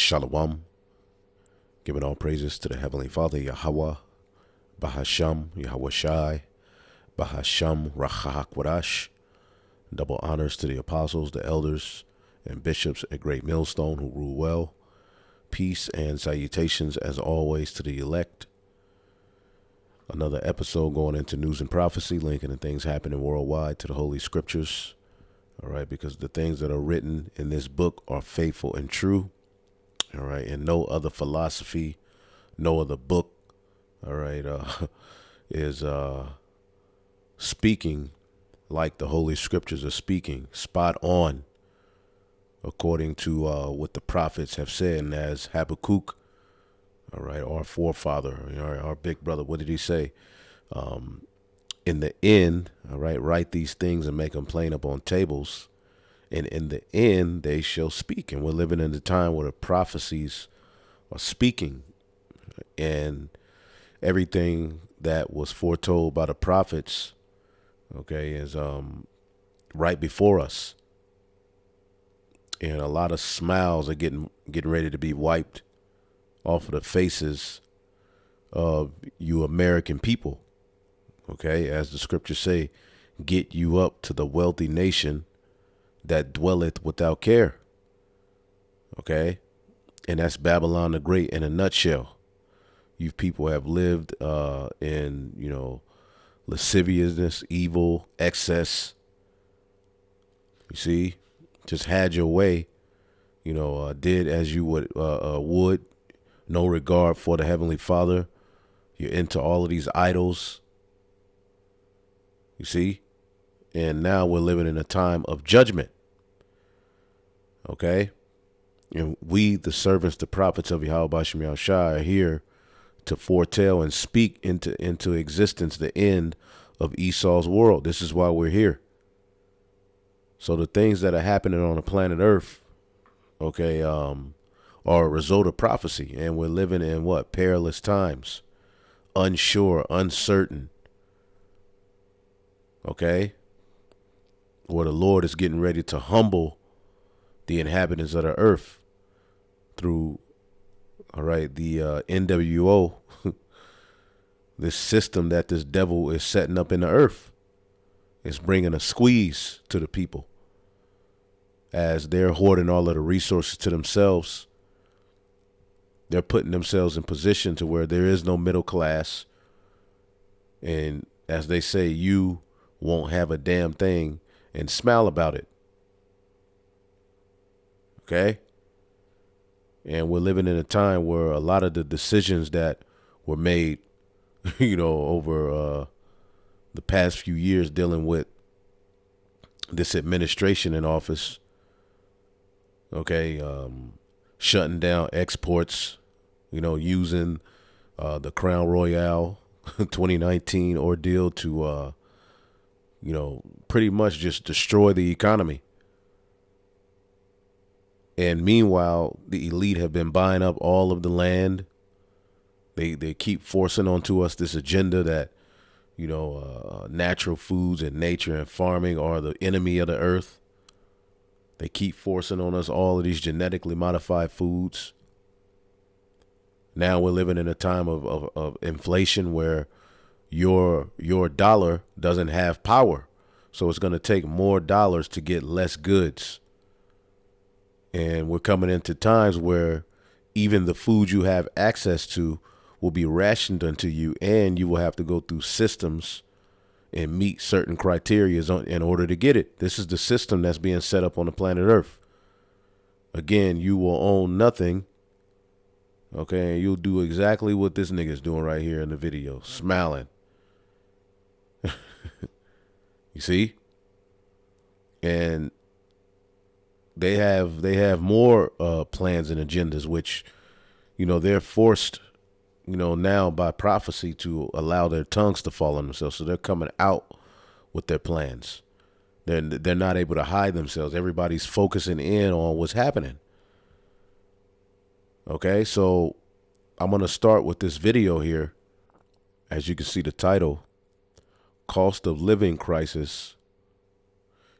Shalom, giving all praises to the Heavenly Father, Yahweh, Bahasham, Yahweh Shai, Bahasham, Rachahakwadash. Double honors to the apostles, the elders, and bishops at Great Millstone who rule well. Peace and salutations, as always, to the elect. Another episode going into news and prophecy, linking the things happening worldwide to the Holy Scriptures. All right, because the things that are written in this book are faithful and true. All right, and no other philosophy, no other book, all right, is speaking like the Holy Scriptures are speaking, spot on, according to what the prophets have said. And as Habakkuk, all right, our forefather, our big brother, what did he say? In the end, all right, write these things and make them plain up on tables. And in the end, they shall speak. And we're living in the time where the prophecies are speaking. And everything that was foretold by the prophets, okay, is right before us. And a lot of smiles are getting ready to be wiped off of the faces of you American people. Okay, as the scriptures say, get you up to the wealthy nation that dwelleth without care. Okay, and that's Babylon the Great in a nutshell. You people have lived in, lasciviousness, evil, excess. You see, just had your way, did as you would, no regard for the Heavenly Father. You're into all of these idols. You see, and now we're living in a time of judgment. Okay, and we, the servants, the prophets of Yahweh Bashim Yahushua, are here to foretell and speak into existence the end of Esau's world. This is why we're here. So the things that are happening on the planet Earth, okay, are a result of prophecy, and we're living in what? Perilous times, unsure, uncertain. Okay, where the Lord is getting ready to humble the inhabitants of the earth through, all right, the NWO, this system that this devil is setting up in the earth. It's bringing a squeeze to the people as they're hoarding all of the resources to themselves. They're putting themselves in position to where there is no middle class. And as they say, you won't have a damn thing and smile about it. Okay? And we're living in a time where a lot of the decisions that were made, over the past few years dealing with this administration in office, okay, shutting down exports, using the Crown Royale 2019 ordeal to, pretty much just destroy the economy. And meanwhile, the elite have been buying up all of the land. They keep forcing onto us this agenda that, natural foods and nature and farming are the enemy of the earth. They keep forcing on us all of these genetically modified foods. Now we're living in a time of inflation where your dollar doesn't have power. So it's going to take more dollars to get less goods. And we're coming into times where even the food you have access to will be rationed unto you, and you will have to go through systems and meet certain criteria in order to get it. This is the system that's being set up on the planet Earth. Again, you will own nothing. Okay, and you'll do exactly what this nigga's doing right here in the video, smiling. You see? And they have more plans and agendas, which, they're forced, now by prophecy to allow their tongues to fall on themselves. So they're coming out with their plans. They're not able to hide themselves. Everybody's focusing in on what's happening. Okay, so I'm going to start with this video here. As you can see the title, Cost of Living Crisis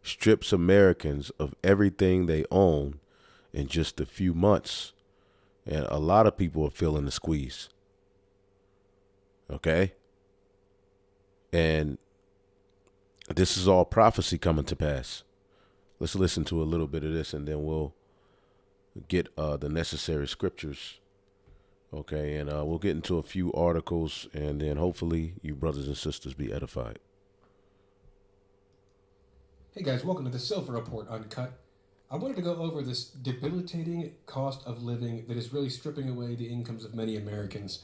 Strips Americans of Everything They Own in Just a Few Months. And a lot of people are feeling the squeeze. Okay? And this is all prophecy coming to pass. Let's listen to a little bit of this, and then we'll get the necessary scriptures. Okay, and we'll get into a few articles, and then hopefully you brothers and sisters be edified. Hey guys, welcome to the Silver Report Uncut. I wanted to go over this debilitating cost of living that is really stripping away the incomes of many Americans.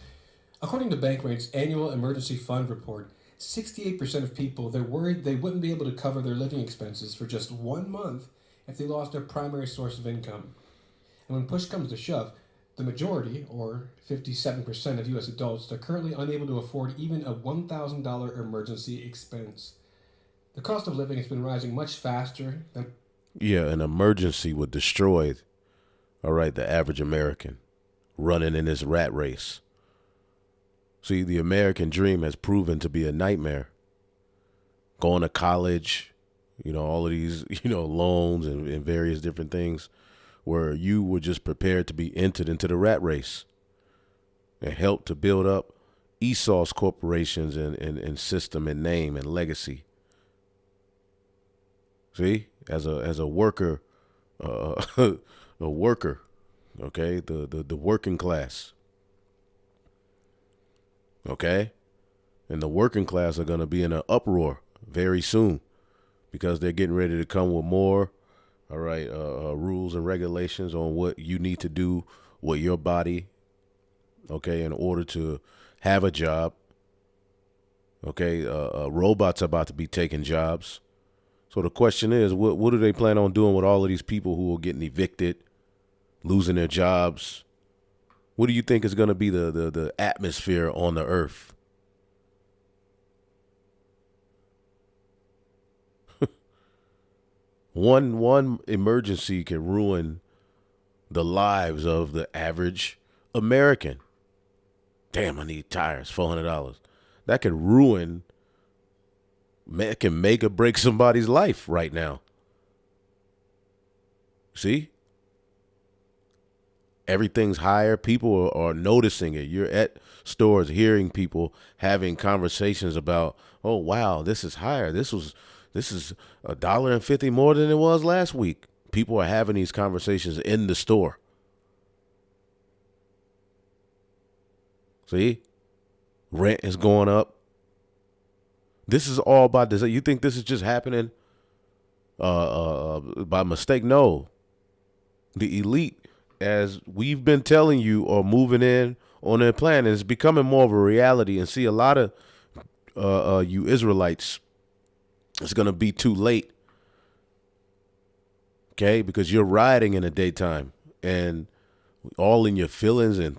According to Bankrate's annual emergency fund report, 68% of people, they're worried they wouldn't be able to cover their living expenses for just 1 month if they lost their primary source of income. And when push comes to shove, the majority, or 57% of U.S. adults, are currently unable to afford even a $1,000 emergency expense. The cost of living has been rising much faster than... Yeah, an emergency would destroy, all right, the average American running in this rat race. See, the American dream has proven to be a nightmare. Going to college, all of these, loans and various different things where you were just prepared to be entered into the rat race and help to build up Esau's corporations and system and name and legacy. See, as a worker, a worker, okay, the working class. Okay? And the working class are going to be in an uproar very soon because they're getting ready to come with more, all right, rules and regulations on what you need to do with your body, okay, in order to have a job. Okay, robots are about to be taking jobs. So the question is, what do they plan on doing with all of these people who are getting evicted, losing their jobs? What do you think is going to be the atmosphere on the earth? One emergency can ruin the lives of the average American. Damn, I need tires, $400. That can ruin, it can make or break somebody's life right now. See? Everything's higher. People are noticing it. You're at stores hearing people having conversations about, oh, wow, this is higher. This is $1.50 more than it was last week. People are having these conversations in the store. See? Rent is going up. This is all by design. You think this is just happening by mistake? No. The elite, as we've been telling you, are moving in on their plan, and it's becoming more of a reality. And see, a lot of you Israelites, it's going to be too late, okay, because you're riding in the daytime and all in your feelings and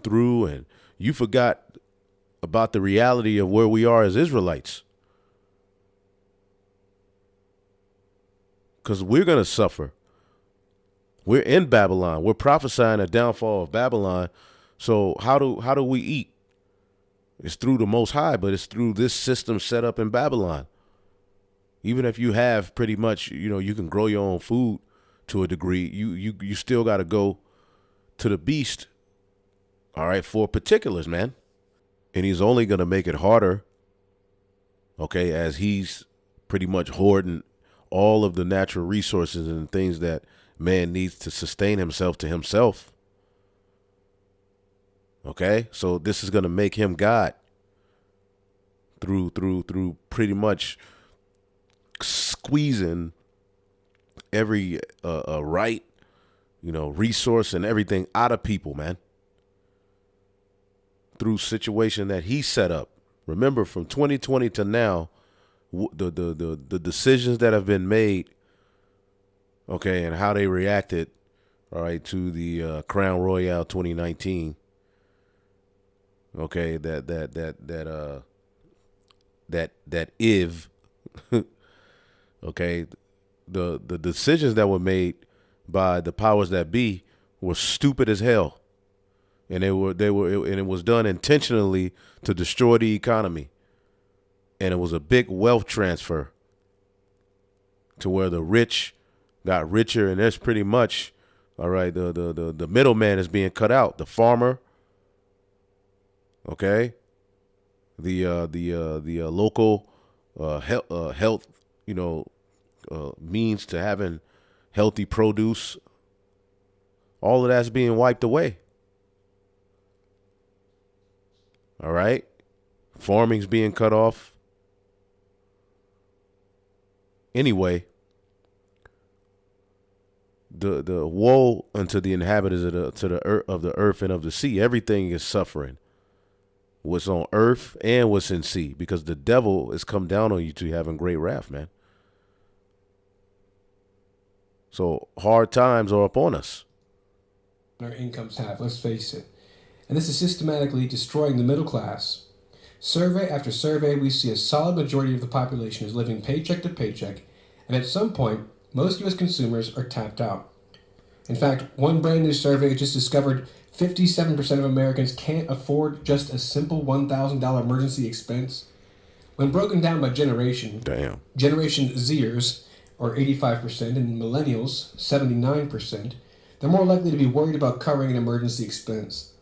you forgot about the reality of where we are as Israelites. Because we're going to suffer. We're in Babylon. We're prophesying a downfall of Babylon. So how do we eat? It's through the Most High, but it's through this system set up in Babylon. Even if you have pretty much, you can grow your own food to a degree, you still got to go to the beast, all right, for particulars, man. And he's only going to make it harder, okay, as he's pretty much hoarding all of the natural resources and things that man needs to sustain himself to himself. Okay, so this is going to make him God through pretty much squeezing every right, resource and everything out of people, man. Through situation that he set up. Remember, from 2020 to now, the decisions that have been made, okay, and how they reacted, all right, to the Crown Royale 2019. Okay, that if, okay, the decisions that were made by the powers that be were stupid as hell, and and it was done intentionally to destroy the economy, and it was a big wealth transfer to where the rich got richer, and there's pretty much All right, the middleman is being cut out. The farmer, okay, the local health, means to having healthy produce. All of that's being wiped away. All right, farming's being cut off. Anyway, the woe unto the inhabitants of the earth and of the sea. Everything is suffering. What's on earth and what's in sea, because the devil has come down on you to having great wrath, man. So hard times are upon us. Our incomes have, let's face it. And this is systematically destroying the middle class. Survey after survey, we see a solid majority of the population is living paycheck to paycheck, and at some point, most U.S. consumers are tapped out. In fact, one brand new survey just discovered 57% of Americans can't afford just a simple $1,000 emergency expense. When broken down by generation, Damn. Generation Zers, or 85%, and Millennials, 79%, they're more likely to be worried about covering an emergency expense.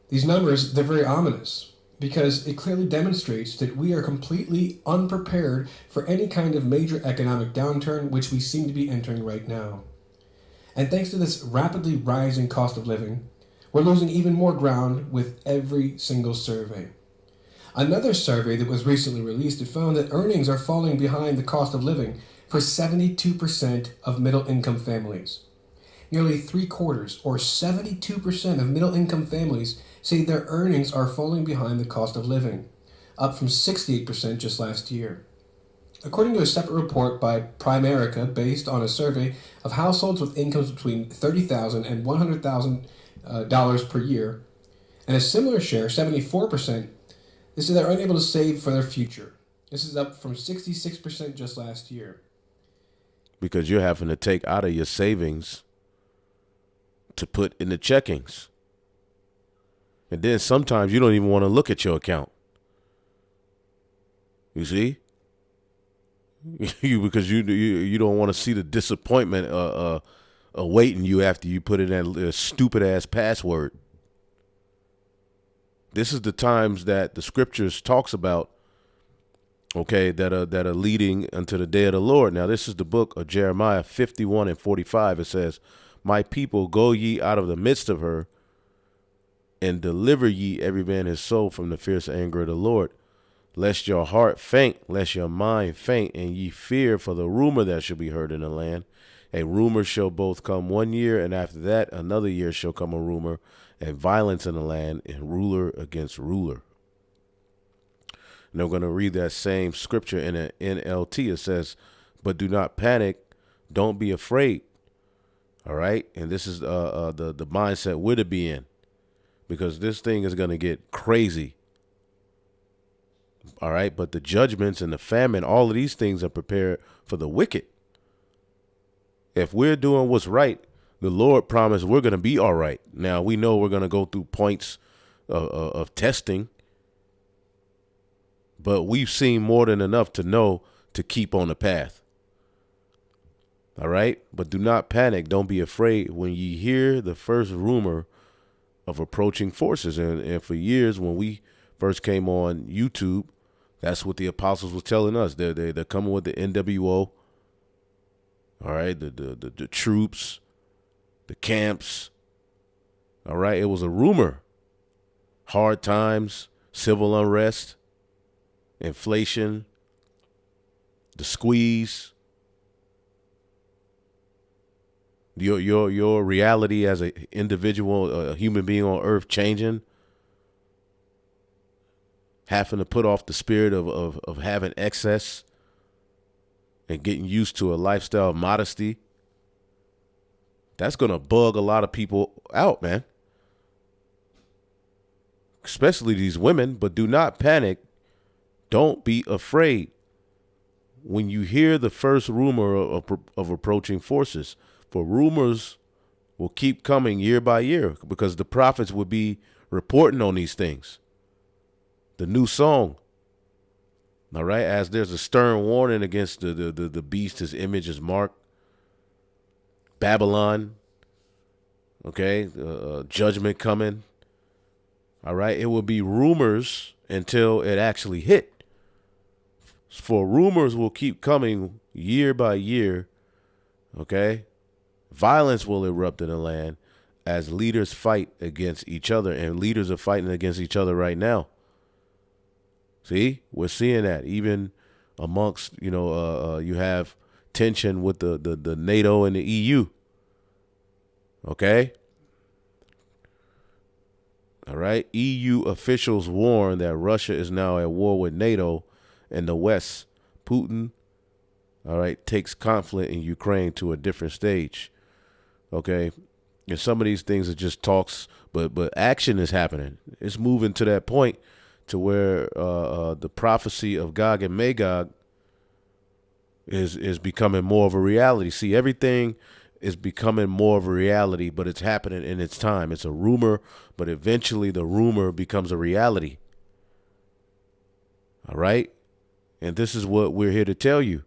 These numbers, they're very ominous, because it clearly demonstrates that we are completely unprepared for any kind of major economic downturn which we seem to be entering right now. And thanks to this rapidly rising cost of living, we're losing even more ground with every single survey. Another survey that was recently released found that earnings are falling behind the cost of living for 72% of middle-income families. Nearly 3/4, or 72% of middle-income families say their earnings are falling behind the cost of living, up from 68% just last year. According to a separate report by Primerica based on a survey of households with incomes between $30,000 and $100,000 per year, and a similar share, 74%, they say they're unable to save for their future. This is up from 66% just last year. Because you're having to take out of your savings to put in the checkings. And then sometimes you don't even want to look at your account. You see? Because you don't want to see the disappointment awaiting you after you put in that stupid ass password. This is the times that the scriptures talks about, okay, that are leading unto the day of the Lord. Now, this is the book of Jeremiah 51 and 45. It says, "My people, go ye out of the midst of her, and deliver ye every man his soul from the fierce anger of the Lord. Lest your heart faint, lest your mind faint, and ye fear for the rumor that shall be heard in the land. A rumor shall both come 1 year, and after that another year shall come a rumor, and violence in the land, and ruler against ruler." And I'm going to read that same scripture in an NLT. It says, "But do not panic, don't be afraid." All right, and this is the mindset we're to be in, because this thing is going to get crazy. All right, but the judgments and the famine, all of these things are prepared for the wicked. If we're doing what's right, the Lord promised we're going to be all right. Now, we know we're going to go through points of testing, but we've seen more than enough to know to keep on the path. All right, but do not panic. Don't be afraid when ye hear the first rumor of approaching forces. And for years, when we first came on YouTube, that's what the apostles was telling us. They're coming with the NWO. All right, the troops, the camps. All right, it was a rumor. Hard times, civil unrest, inflation, the squeeze. Your reality as an individual, a human being on earth changing. Having to put off the spirit of having excess and getting used to a lifestyle of modesty. That's going to bug a lot of people out, man. Especially these women. But do not panic. Don't be afraid when you hear the first rumor of approaching forces. For rumors will keep coming year by year, because the prophets will be reporting on these things. The new song, all right, as there's a stern warning against the beast, his image is marked. Babylon, Okay, judgment coming. All right, it will be rumors until it actually hit. For rumors will keep coming year by year. Okay, violence will erupt in the land as leaders fight against each other, and leaders are fighting against each other right now. See, we're seeing that even amongst, you have tension with the NATO and the EU. Okay. All right. EU officials warn that Russia is now at war with NATO and the West. Putin, all right, takes conflict in Ukraine to a different stage. Okay. And some of these things are just talks, but action is happening. It's moving to that point to where the prophecy of Gog and Magog is becoming more of a reality. See, everything is becoming more of a reality, but it's happening in its time. It's a rumor, but eventually the rumor becomes a reality. All right? And this is what we're here to tell you.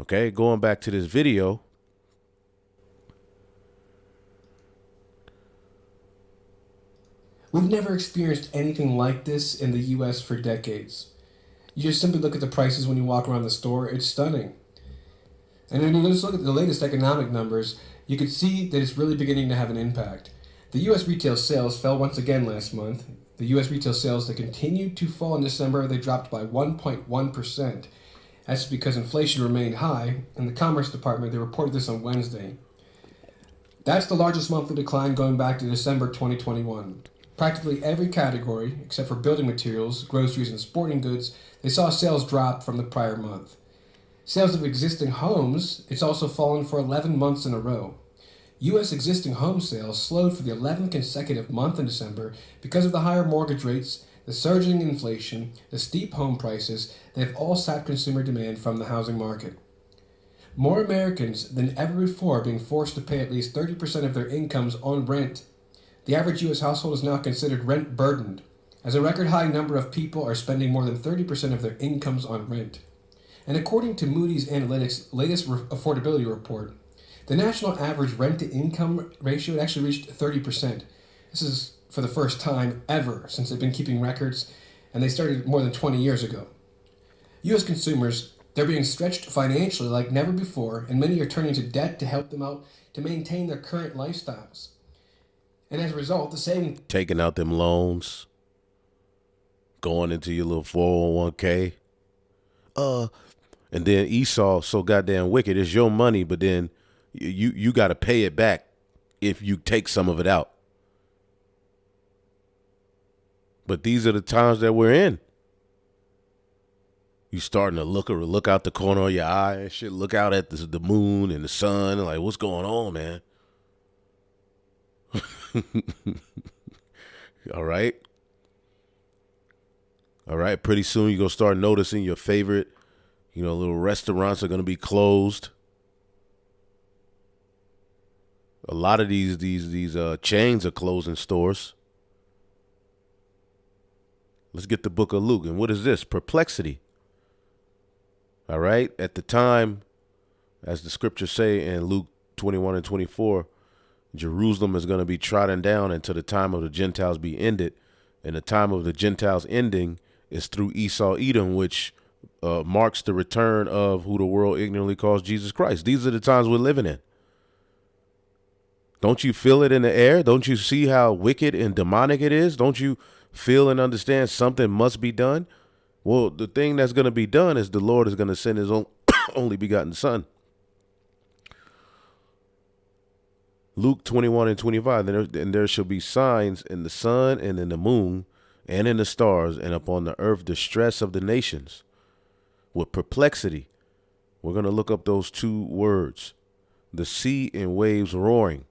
Okay? Going back to this video. We've never experienced anything like this in the US for decades. You just simply look at the prices when you walk around the store, it's stunning. And when you just look at the latest economic numbers, you can see that it's really beginning to have an impact. The US retail sales fell once again last month. The US retail sales that continued to fall in December, they dropped by 1.1%. That's because inflation remained high, and the Commerce Department, they reported this on Wednesday. That's the largest monthly decline going back to December 2021. Practically every category, except for building materials, groceries, and sporting goods, they saw sales drop from the prior month. Sales of existing homes, it's also fallen for 11 months in a row. U.S. existing home sales slowed for the 11th consecutive month in December because of the higher mortgage rates, the surging inflation, the steep home prices. They've all sapped consumer demand from the housing market. More Americans than ever before are being forced to pay at least 30% of their incomes on rent. The average U.S. household is now considered rent-burdened, as a record high number of people are spending more than 30% of their incomes on rent. And according to Moody's Analytics' latest affordability report, the national average rent-to-income ratio actually reached 30%. This is for the first time ever since they've been keeping records, and they started more than 20 years ago. U.S. consumers, they're being stretched financially like never before, and many are turning to debt to help them out to maintain their current lifestyles. And as a result, the saving... Taking out them loans, going into your little 401k. And then Esau, so goddamn wicked. It's your money, but then you got to pay it back if you take some of it out. But these are the times that we're in. You starting to look out the corner of your eye and shit. Look out at the moon and the sun. And like, what's going on, man? All right. All right. Pretty soon you're going to start noticing your favorite, little restaurants are going to be closed. A lot of these chains are closing stores. Let's get the book of Luke. And what is this? Perplexity. All right. At the time, as the scriptures say in Luke 21 and 24, Jerusalem is going to be trodden down until the time of the Gentiles be ended. And the time of the Gentiles ending is through Esau Edom, which marks the return of who the world ignorantly calls Jesus Christ. These are the times we're living in. Don't you feel it in the air? Don't you see how wicked and demonic it is? Don't you feel and understand something must be done? Well, the thing that's going to be done is the Lord is going to send his own only begotten son. Luke 21 and 25, and there shall be signs in the sun and in the moon and in the stars, and upon the earth distress of the nations with perplexity. We're going to look up those two words, the sea and waves roaring.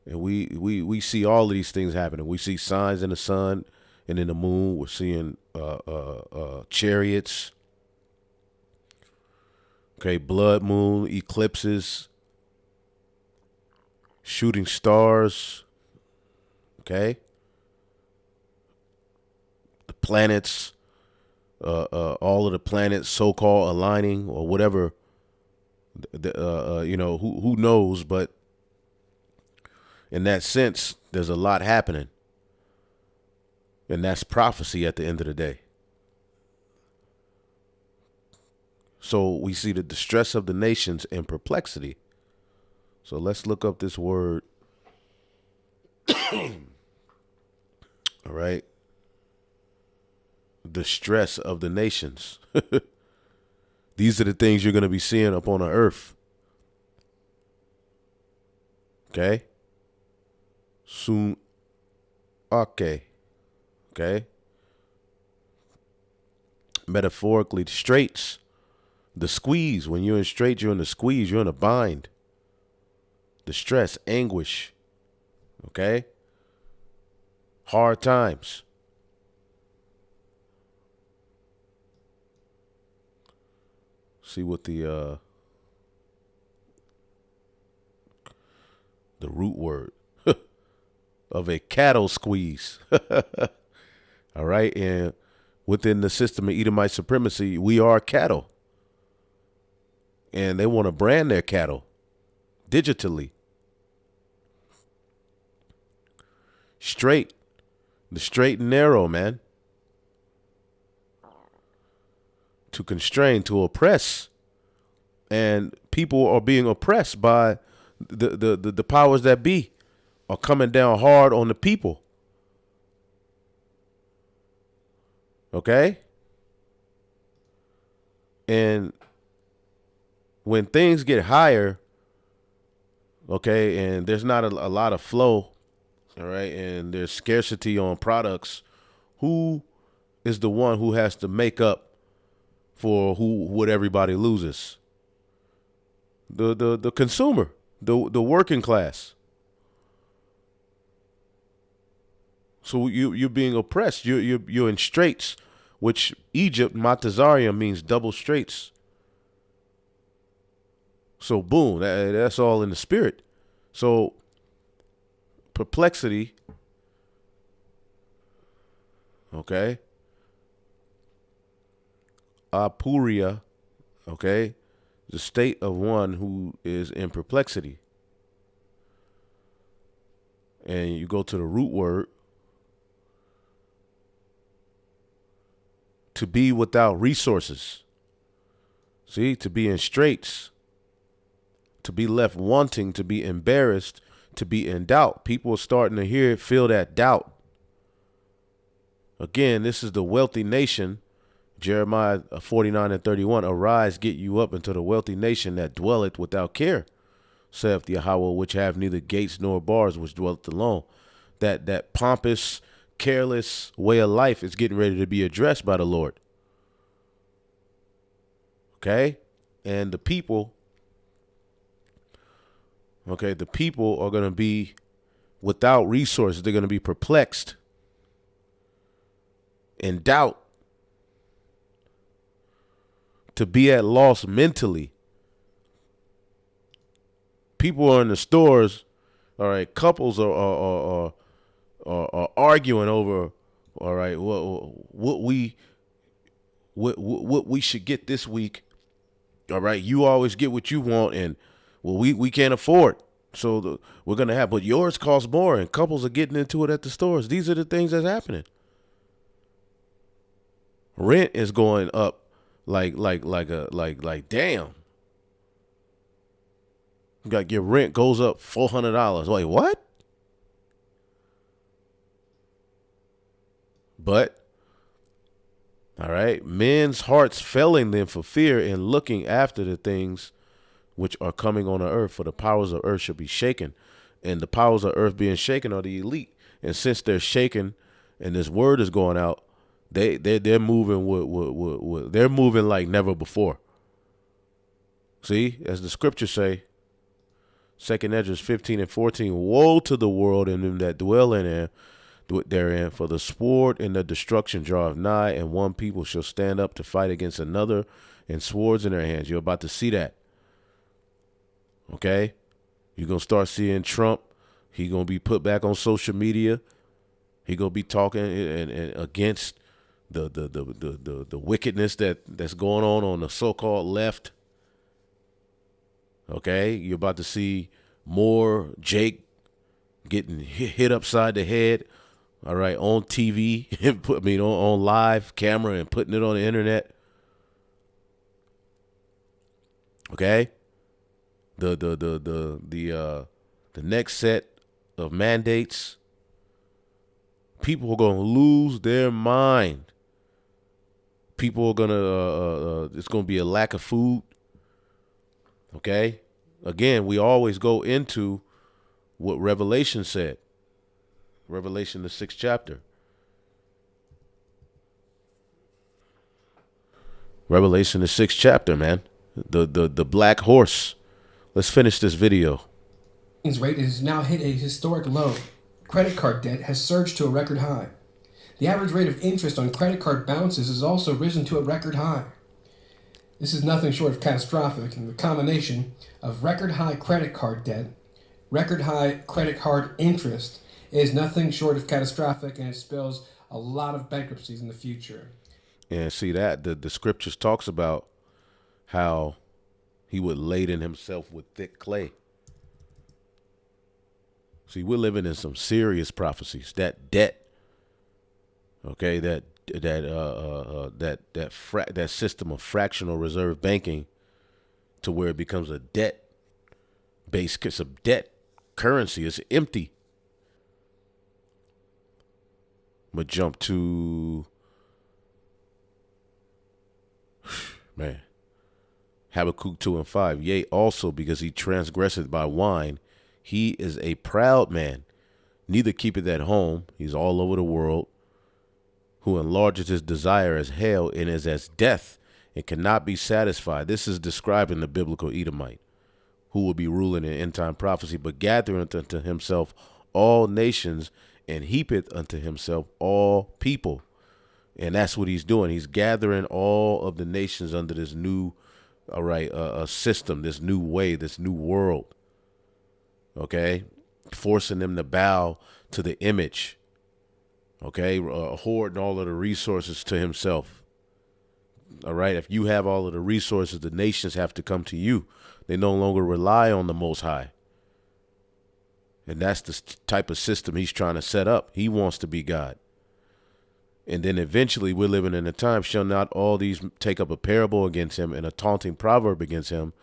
And we see all of these things happening. We see signs in the sun and in the moon. We're seeing chariots, okay, blood moon, eclipses, shooting stars, okay, the planets, all of the planets so-called aligning or whatever, who knows, but In that sense, there's a lot happening. And that's prophecy at the end of the day. So we see the distress of the nations and perplexity. So let's look up this word. All right. Distress of the nations. These are the things you're going to be seeing up on the earth. Okay. Soon. Okay. Okay. Metaphorically, the straits, the squeeze. When you're in straits, you're in the squeeze, you're in a bind. Distress, anguish. Okay. Hard times. See what the root word of a cattle squeeze. All right. And within the system of Edomite supremacy, we are cattle. And they want to brand their cattle digitally. Straight. The straight and narrow, man. To constrain, to oppress. And people are being oppressed by the powers that be are coming down hard on the people. Okay? And when things get higher, okay, and there's not a lot of flow, all right, and there's scarcity on products, who is the one who has to make up for what everybody loses? The consumer, the working class. So you're being oppressed. You're in straits, which Egypt, Matazarium, means double straits. So boom, that's all in the spirit. So perplexity, okay, apuria, okay, the state of one who is in perplexity. And you go to the root word, to be without resources. See, to be in straits, to be left wanting, to be embarrassed, to be in doubt. People are starting to feel that doubt. Again, this is the wealthy nation. Jeremiah 49:31, arise, get you up into the wealthy nation that dwelleth without care, saith Yahweh, which have neither gates nor bars, which dwelleth alone. That pompous, careless way of life is getting ready to be addressed by the Lord. Okay? And the people, okay, the people are going to be without resources. They're going to be perplexed, in doubt, to be at loss mentally. People are in the stores, all right, couples are arguing over, all right, what we should get this week. All right, you always get what you want, and well, we can't afford, so we're gonna have, but yours costs more, and couples are getting into it at the stores. These are the things that's happening. Rent is going up like damn. Your rent goes up $400. Like what? But, all right, men's hearts failing them for fear and looking after the things which are coming on the earth, for the powers of earth shall be shaken. And the powers of earth being shaken are the elite. And since they're shaken and this word is going out, they're moving they're moving like never before. See, as the scriptures say, 2nd Esdras 15:14, woe to the world and them that dwell therein, for the sword and the destruction draweth nigh, and one people shall stand up to fight against another, and swords in their hands. You're about to see that. Okay? You're going to start seeing Trump. He's going to be put back on social media. He's going to be talking and against the wickedness that's going on the so-called left. Okay? You're about to see more Jake getting hit upside the head, all right, on TV, on live camera and putting it on the internet. Okay, the next set of mandates, people are gonna lose their mind. People are gonna it's gonna be a lack of food. Okay, again, we always go into what Revelation said. Revelation, the 6th chapter. Revelation, the 6th chapter, man. The black horse. Let's finish this video. Rate has now hit a historic low. Credit card debt has surged to a record high. The average rate of interest on credit card balances has also risen to a record high. This is nothing short of catastrophic, and the combination of record high credit card debt, record high credit card interest is nothing short of catastrophic, and it spells a lot of bankruptcies in the future. And see that the scriptures talks about how he would laden himself with thick clay. See, we're living in some serious prophecies. That debt, okay, that system of fractional reserve banking, to where it becomes a debt based, it's a debt currency. It's empty. I'm gonna jump to man. Habakkuk 2:5. Yea, also because he transgresseth by wine, he is a proud man, neither keepeth at home. He's all over the world. Who enlargeth his desire as hell and is as death and cannot be satisfied. This is describing the biblical Edomite, who will be ruling in end time prophecy, but gathereth unto himself all nations and heapeth unto himself all people. And that's what he's doing. He's gathering all of the nations under this new, system, this new way, this new world. Okay, forcing them to bow to the image. Okay, hoarding all of the resources to himself. All right, if you have all of the resources, the nations have to come to you. They no longer rely on the Most High. And that's the type of system he's trying to set up. He wants to be God. And then eventually we're living in a time, shall not all these take up a parable against him and a taunting proverb against him,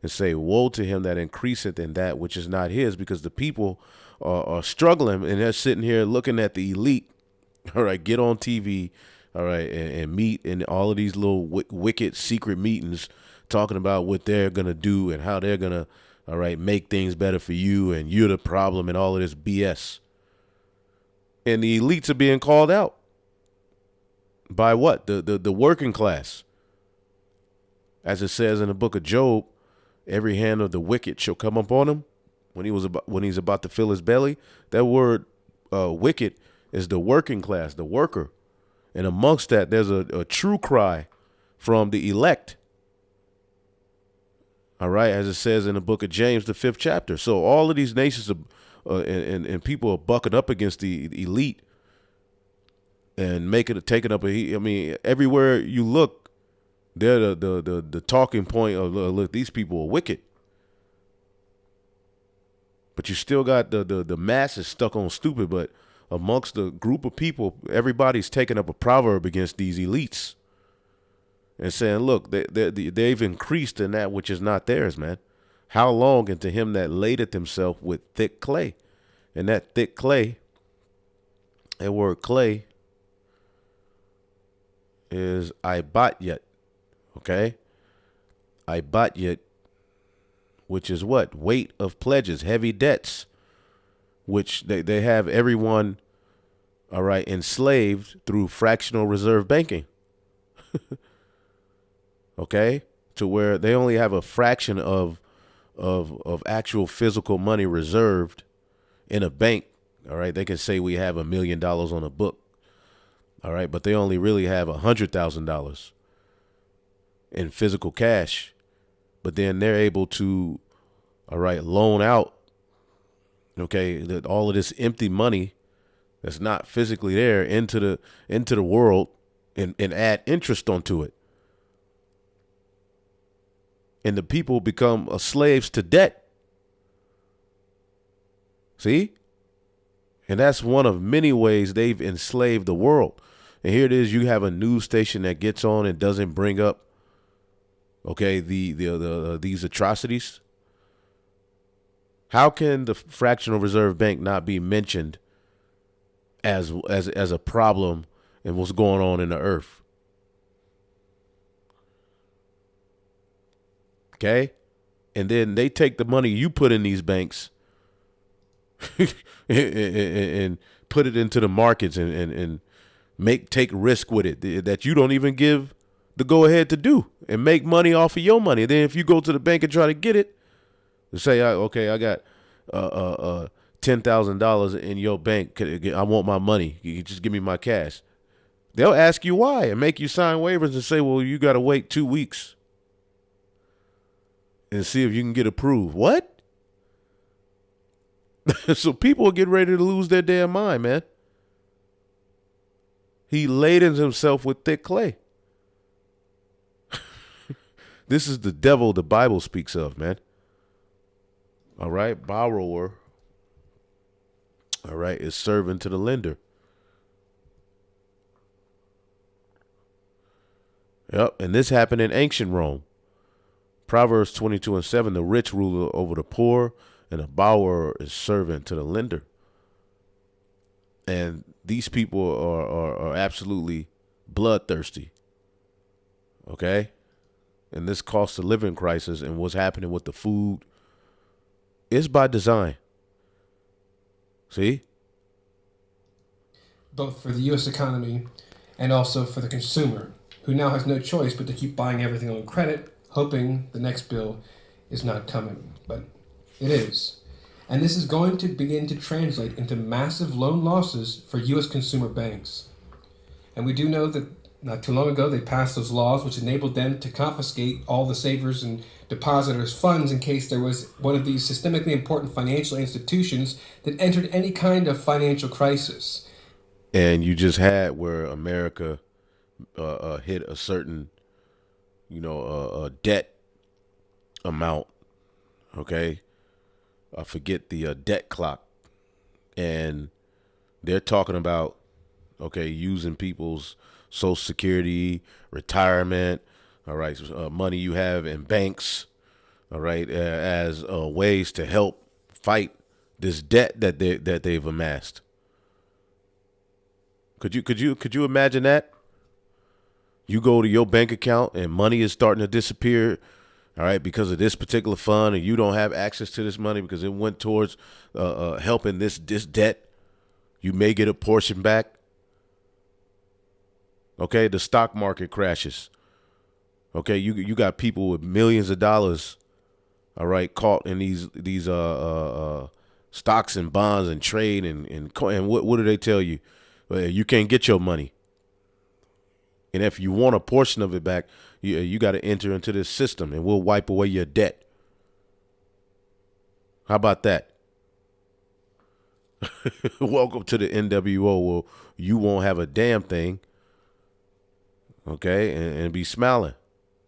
and say, woe to him that increaseth in that which is not his, because the people are struggling, and they're sitting here looking at the elite, all right, get on TV, all right, and meet in all of these little wicked secret meetings, talking about what they're going to do and how they're going to, all right, make things better for you, and you're the problem and all of this BS. And the elites are being called out. By what? The working class. As it says in the book of Job, every hand of the wicked shall come upon him when he's about to fill his belly. That word wicked is the working class, the worker. And amongst that, there's a true cry from the elect. All right, as it says in the book of James, the 5th chapter. So all of these nations and people are bucking up against the elite and taking up everywhere you look, they're the talking point of, look, these people are wicked. But you still got the masses stuck on stupid. But amongst the group of people, everybody's taking up a proverb against these elites and saying, look, they've increased in that which is not theirs, man. How long into him that ladeth himself with thick clay? And that thick clay, that word clay, is ibatyet, okay? Ibatyet, which is what? Weight of pledges, heavy debts, which they have everyone, all right, enslaved through fractional reserve banking, okay? To where they only have a fraction of actual physical money reserved in a bank, all right? They can say we have $1 million on a book. All right, but they only really have $100,000 in physical cash, but then they're able to, all right, loan out, okay, all of this empty money that's not physically there into the world and add interest onto it. And the people become slaves to debt. See? And that's one of many ways they've enslaved the world. And here it is, you have a news station that gets on and doesn't bring up, okay, these atrocities. How can the fractional reserve bank not be mentioned as a problem and what's going on in the earth? Okay? And then they take the money you put in these banks and put it into the markets and take risk with it that you don't even give the go ahead to do, and make money off of your money. Then if you go to the bank and try to get it, say, okay, I got $10,000 in your bank. I want my money. You just give me my cash. They'll ask you why and make you sign waivers and say, well, you got to wait 2 weeks and see if you can get approved. What? So people are getting ready to lose their damn mind, man. He ladens himself with thick clay. This is the devil the Bible speaks of, man. All right, borrower. All right, is servant to the lender. Yep, and this happened in ancient Rome. Proverbs 22:7, the rich ruler over the poor, and the borrower is servant to the lender. And these people are absolutely bloodthirsty. Okay? And this cost of living crisis and what's happening with the food is by design. See? Both for the U.S. economy and also for the consumer, who now has no choice but to keep buying everything on credit, hoping the next bill is not coming. But it is. And this is going to begin to translate into massive loan losses for U.S. consumer banks. And we do know that not too long ago they passed those laws which enabled them to confiscate all the savers and depositors' funds in case there was one of these systemically important financial institutions that entered any kind of financial crisis. And you just had where America hit a certain, debt amount. Okay, I forget the debt clock, and they're talking about using people's Social Security, retirement, all right, money you have in banks, all right, as ways to help fight this debt that they've amassed. Could you imagine that? You go to your bank account and money is starting to disappear, all right, because of this particular fund, and you don't have access to this money because it went towards helping this debt. You may get a portion back. Okay, the stock market crashes. Okay, you got people with millions of dollars, all right, caught in these stocks and bonds and trade and what do they tell you? You can't get your money. And if you want a portion of it back, you got to enter into this system and we'll wipe away your debt. How about that? Welcome to the NWO. Well, you won't have a damn thing. Okay, and be smiling.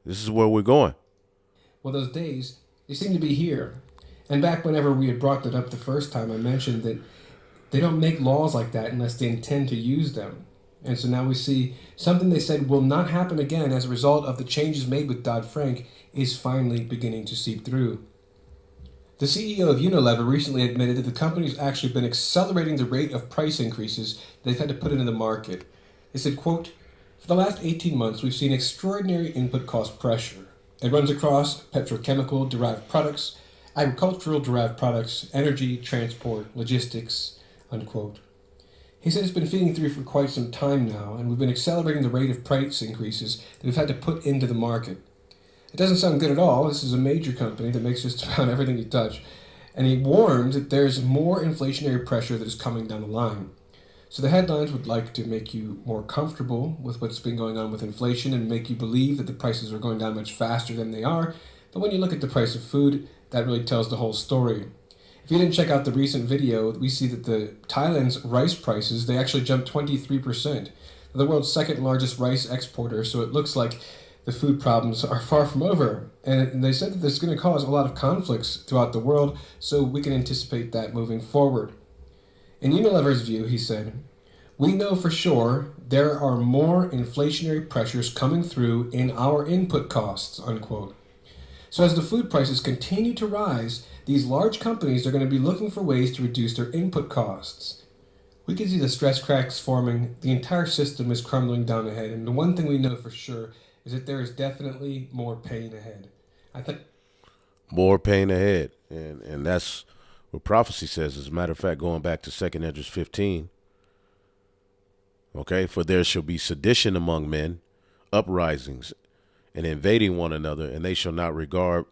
This is where we're going. Well, those days, they seem to be here. And back whenever we had brought that up the first time, I mentioned that they don't make laws like that unless they intend to use them. And so now we see something they said will not happen again as a result of the changes made with Dodd-Frank is finally beginning to seep through. The CEO of Unilever recently admitted that the company's actually been accelerating the rate of price increases they've had to put into the market. They said, quote, "For the last 18 months, we've seen extraordinary input cost pressure. It runs across petrochemical-derived products, agricultural-derived products, energy, transport, logistics," unquote. He said it's been feeding through for quite some time now, and we've been accelerating the rate of price increases that we've had to put into the market. It doesn't sound good at all. This is a major company that makes just about everything you touch. And he warned that there's more inflationary pressure that is coming down the line. So the headlines would like to make you more comfortable with what's been going on with inflation and make you believe that the prices are going down much faster than they are. But when you look at the price of food, that really tells the whole story. If you didn't check out the recent video, we see that the Thailand's rice prices, they actually jumped 23%. They're the world's second largest rice exporter, so it looks like the food problems are far from over. And they said that this is going to cause a lot of conflicts throughout the world, so we can anticipate that moving forward. In Unilever's view, he said, "We know for sure there are more inflationary pressures coming through in our input costs," unquote. So as the food prices continue to rise, these large companies are going to be looking for ways to reduce their input costs. We can see the stress cracks forming. The entire system is crumbling down ahead. And the one thing we know for sure is that there is definitely more pain ahead. I think More pain ahead. And that's what prophecy says. As a matter of fact, going back to 2nd Esdras 15, okay, for there shall be sedition among men, uprisings, and invading one another, and they shall not regard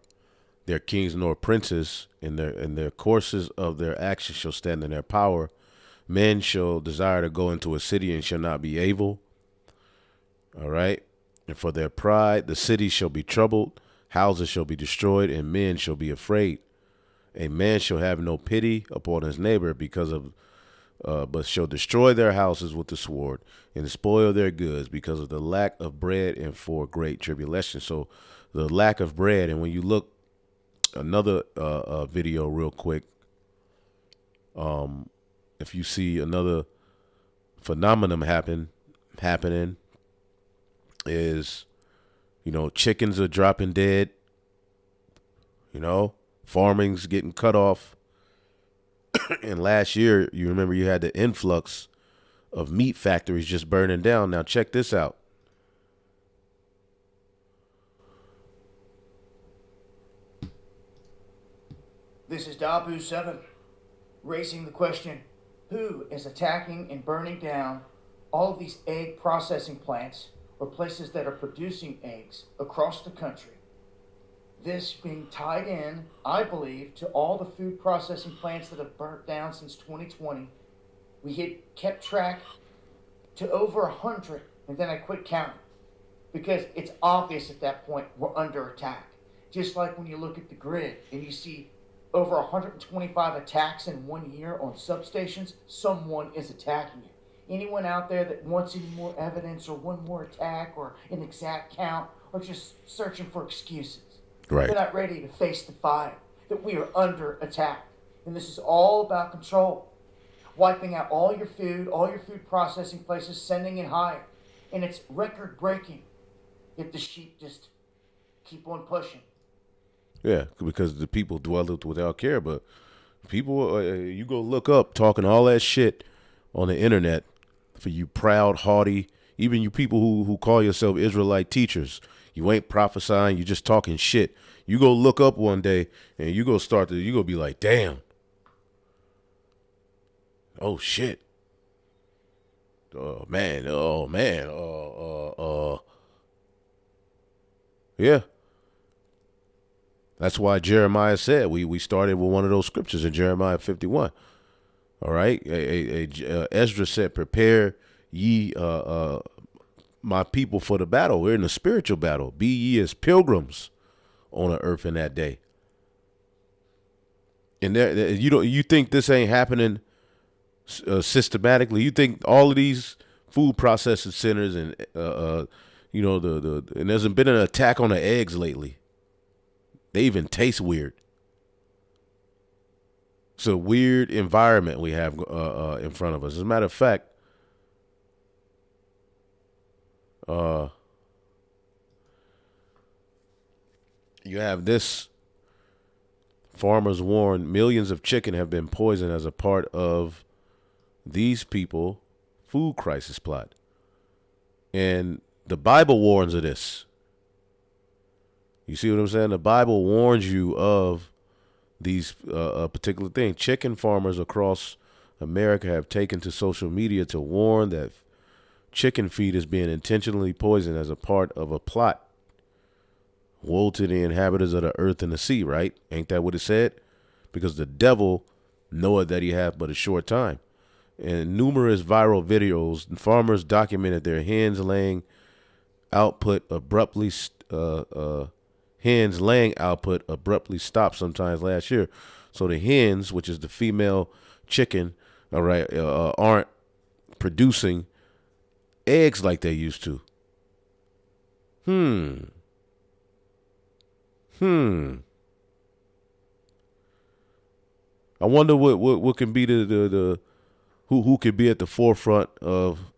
their kings nor princes, in their courses of their actions shall stand in their power. Men shall desire to go into a city and shall not be able. All right. And for their pride, the city shall be troubled, houses shall be destroyed, and men shall be afraid. A man shall have no pity upon his neighbor because of, but shall destroy their houses with the sword and spoil their goods because of the lack of bread and for great tribulation. So the lack of bread. And when you look another video real quick, if you see another phenomenon happening is, chickens are dropping dead, farming's getting cut off. And last year, you remember you had the influx of meat factories just burning down. Now check this out. This is Dabu 7, raising the question, who is attacking and burning down all of these egg processing plants or places that are producing eggs across the country? This being tied in, I believe, to all the food processing plants that have burnt down since 2020. We had kept track to over 100, and then I quit counting because it's obvious at that point we're under attack. Just like when you look at the grid and you see over 125 attacks in 1 year on substations, someone is attacking you. Anyone out there that wants any more evidence or one more attack or an exact count or just searching for excuses? Right. They're not ready to face the fire, that we are under attack. And this is all about control. Wiping out all your food processing places, sending it higher. And it's record breaking. Yet the sheep just keep on pushing. Yeah, because the people dwell it without care. But people, you go look up talking all that shit on the internet for you proud, haughty, even you people who call yourself Israelite teachers. You ain't prophesying. You just talking shit. You go look up one day and you go be like, damn. Oh, shit. Oh, man. Yeah. That's why Jeremiah said we started with one of those scriptures in Jeremiah 51. All right. Ezra said, prepare ye my people for the battle. We're in a spiritual battle. Be ye as pilgrims on the earth in that day. And you think this ain't happening systematically? You think all of these food processing centers and and there's been an attack on the eggs lately. They even taste weird. It's a weird environment we have in front of us. As a matter of fact, you have this. Farmers warn millions of chicken have been poisoned as a part of these people food crisis plot. And the Bible warns of this. You see what I'm saying? The Bible warns you of these particular things. Chicken farmers across America have taken to social media to warn that chicken feed is being intentionally poisoned as a part of a plot. Woe to the inhabitants of the earth and the sea, right? Ain't that what it said? Because the devil knoweth that he hath but a short time. In numerous viral videos, farmers documented their hens laying output abruptly stopped sometimes last year. So the hens, which is the female chicken, all right, aren't producing eggs like they used to. I wonder what can be the who could be at the forefront of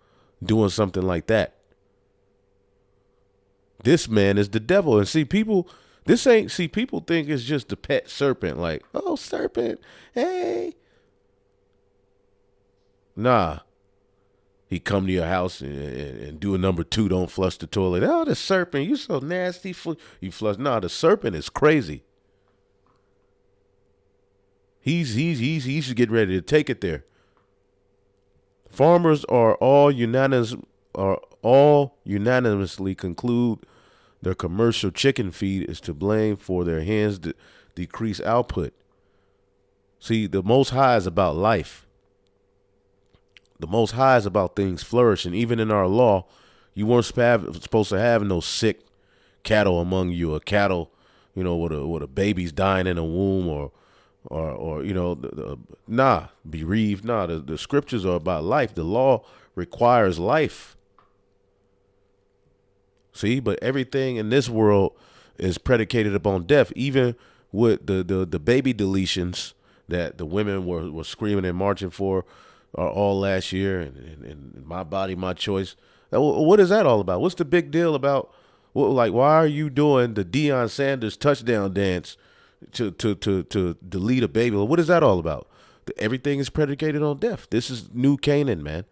doing something like that. This man is the devil. And see, people think it's just the pet serpent. Like, oh, serpent, hey. Nah. He come to your house and do a number 2, don't flush the toilet. Oh, the serpent, you so nasty. You flush. Nah, the serpent is crazy. He's getting ready to take it there. Farmers are all unanimously conclude their commercial chicken feed is to blame for their hens' decreased output. See, the Most High is about life. The Most High is about things flourishing. Even in our law, you weren't supposed to have no sick cattle among you, or cattle, with a baby's dying in a womb, or bereaved. Nah, the scriptures are about life. The law requires life. See, but everything in this world is predicated upon death. Even with the baby deletions that the women were screaming and marching for all last year, and my body, my choice. What is that all about? What's the big deal about? Why are you doing the Deion Sanders touchdown dance to delete a baby? What is that all about? Everything is predicated on death. This is New Canaan, man.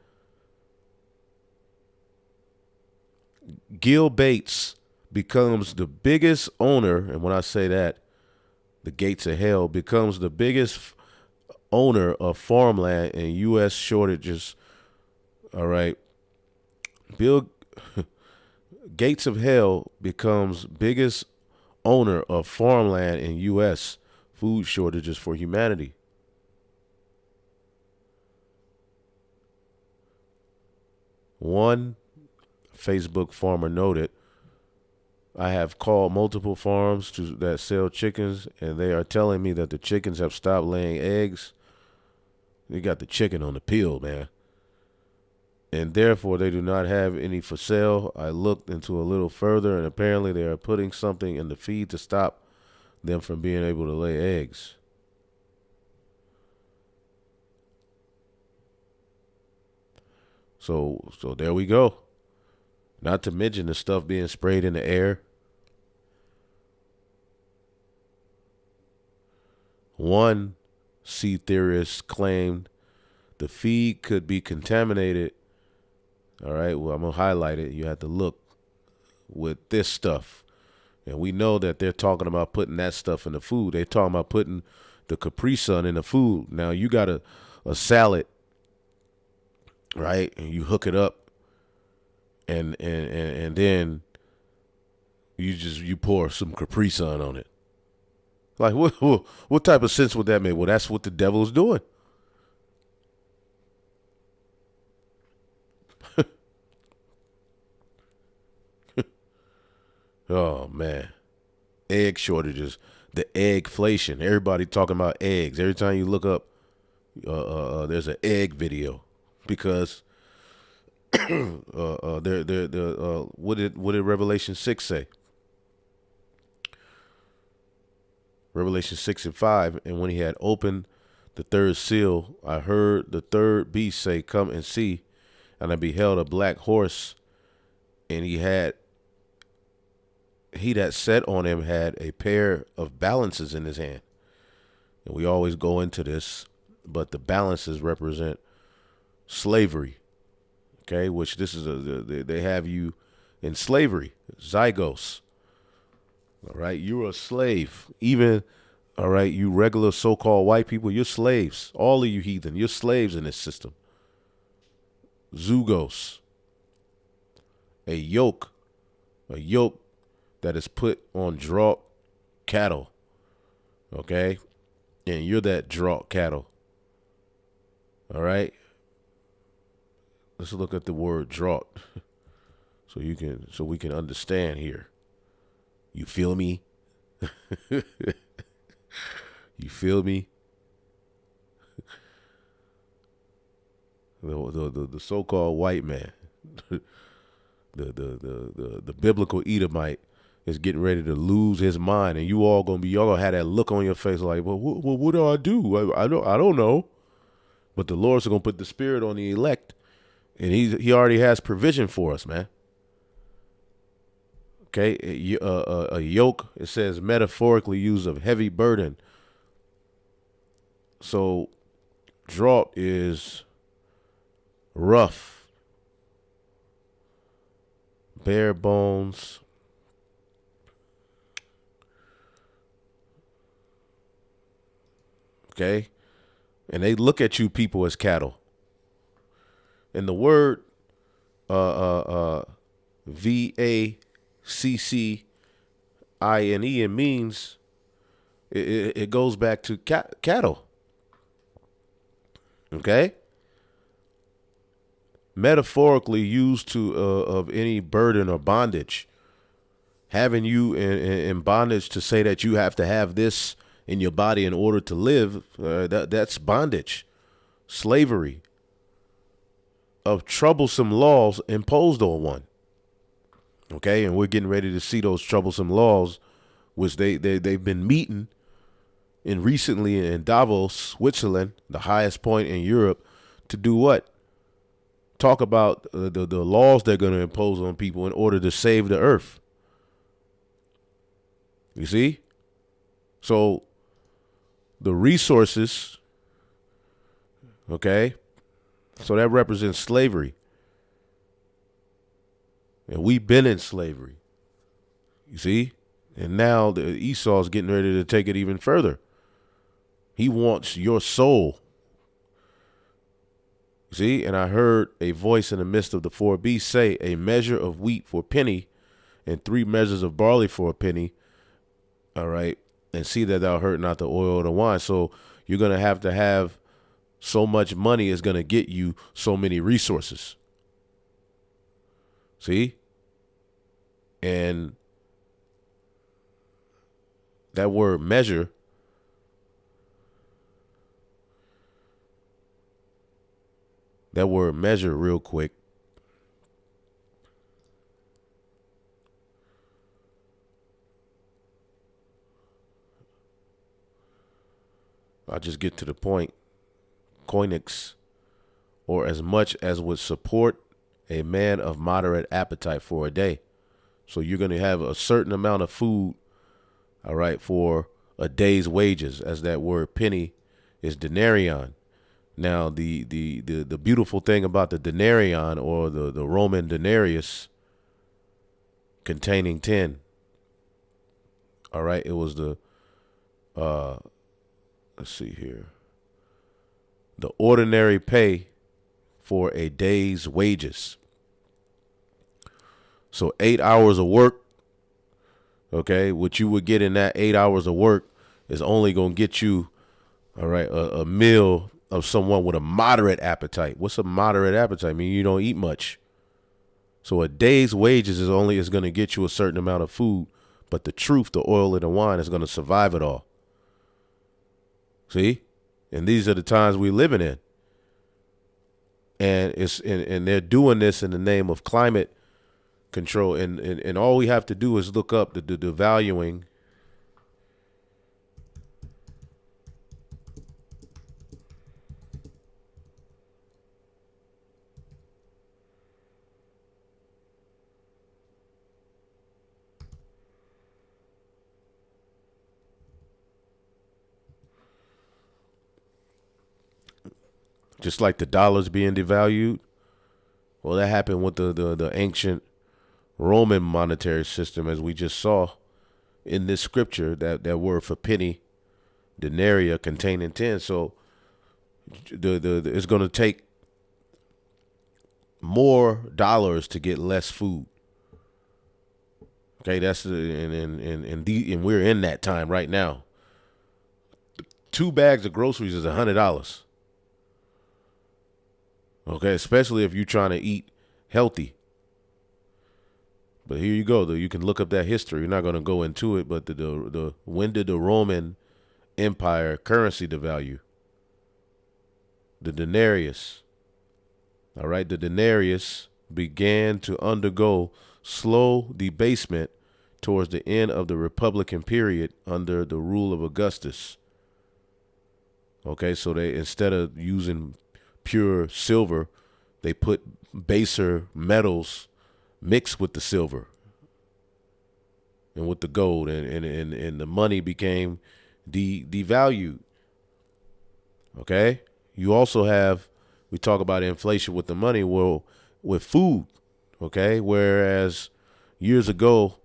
Gil Bates becomes the biggest owner, and when I say that, the gates of hell, becomes the biggest owner of farmland and U.S. shortages. All right. Bill Gates of Hell becomes biggest owner of farmland in U.S. food shortages for humanity. One Facebook farmer noted, I have called multiple farms that sell chickens, and they are telling me that the chickens have stopped laying eggs. They got the chicken on the peel, man. And therefore, they do not have any for sale. I looked into a little further, and apparently they are putting something in the feed to stop them from being able to lay eggs. So there we go. Not to mention the stuff being sprayed in the air. One sea theorist claimed the feed could be contaminated. All right, well, I'm going to highlight it. You have to look with this stuff. And we know that they're talking about putting that stuff in the food. They're talking about putting the Capri Sun in the food. Now, you got a salad, right, and you hook it up, and then you pour some Capri Sun on it. Like, what type of sense would that make? Well, that's what the devil's doing. Oh, man. Egg shortages. The eggflation. Everybody talking about eggs. Every time you look up, there's an egg video. Because what did Revelation 6 say? Revelation 6:5, and when he had opened the third seal, I heard the third beast say, come and see. And I beheld a black horse, and he that sat on him had a pair of balances in his hand. And we always go into this, but the balances represent slavery. Okay, which this is they have you in slavery, zygos. All right, you're a slave. Even, all right, you regular so-called white people, you're slaves. All of you heathen, you're slaves in this system. Zugos. A yoke that is put on draught cattle. Okay, and you're that draught cattle. All right. Let's look at the word draught, so we can understand here. You feel me? You feel me? The so-called white man, the biblical Edomite, is getting ready to lose his mind, and y'all gonna have that look on your face like, well, what do I do? I don't know. But the Lord's going to put the Spirit on the elect, and he already has provision for us, man. Okay, a yoke, it says metaphorically used of heavy burden. So drought is rough, bare bones. Okay, and they look at you people as cattle. And the word VACCINE, it means it goes back to cattle. Okay, metaphorically used to of any burden or bondage, having you in bondage to say that you have to have this in your body in order to live. That's bondage, slavery, of troublesome laws imposed on one. Okay, and we're getting ready to see those troublesome laws, which they've been meeting in recently in Davos, Switzerland, the highest point in Europe, to do what? Talk about the laws they're going to impose on people in order to save the earth. You see? So the resources, okay, so that represents slavery. And we've been in slavery. You see? And now Esau's getting ready to take it even further. He wants your soul. See, and I heard a voice in the midst of the four beasts say, a measure of wheat for a penny and 3 measures of barley for a penny. All right. And see that thou hurt not the oil or the wine. So you're going to have so much money is going to get you so many resources. See? And that word measure, real quick. I'll just get to the point. Koinix, or as much as would support a man of moderate appetite for a day. So you're going to have a certain amount of food, all right, for a day's wages, as that word penny is denarion. Now, the beautiful thing about the denarion, or the Roman denarius, containing 10, all right, it was the, let's see here, the ordinary pay for a day's wages. So 8 hours of work, okay, what you would get in that 8 hours of work is only going to get you, all right, a meal of someone with a moderate appetite. What's a moderate appetite? I mean, you don't eat much. So a day's wages is going to get you a certain amount of food, but the truth, the oil and the wine, is going to survive it all. See? And these are the times we're living in. And and they're doing this in the name of climate control. And all we have to do is look up the valuing. Just like the dollar's being devalued. Well, that happened with the ancient Roman monetary system, as we just saw in this scripture, that word for penny, denaria, containing 10. So it's going to take more dollars to get less food. Okay, that's and we're in that time right now. 2 bags of groceries is $100. Okay, especially if you're trying to eat healthy. But here you go, though. You can look up that history. You're not going to go into it, but when did the Roman Empire currency devalue? The denarius. All right, the denarius began to undergo slow debasement towards the end of the Republican period under the rule of Augustus. Okay, so they, instead of using pure silver. They put baser metals mixed with the silver and with the gold, and the money became devalued. Okay? You also have, we talk about inflation with the money, well, with food, okay? Whereas years ago,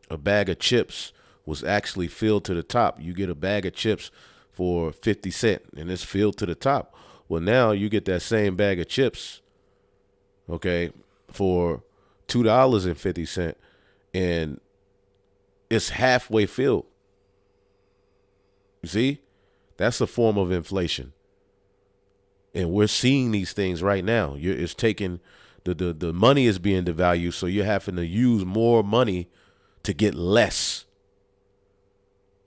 a bag of chips was actually filled to the top. You get a bag of chips for 50 cents, and it's filled to the top. Well, now you get that same bag of chips, okay, for $2.50, and it's halfway filled. You see? That's a form of inflation. And we're seeing these things right now. It's taking, the money is being devalued, so you're having to use more money to get less.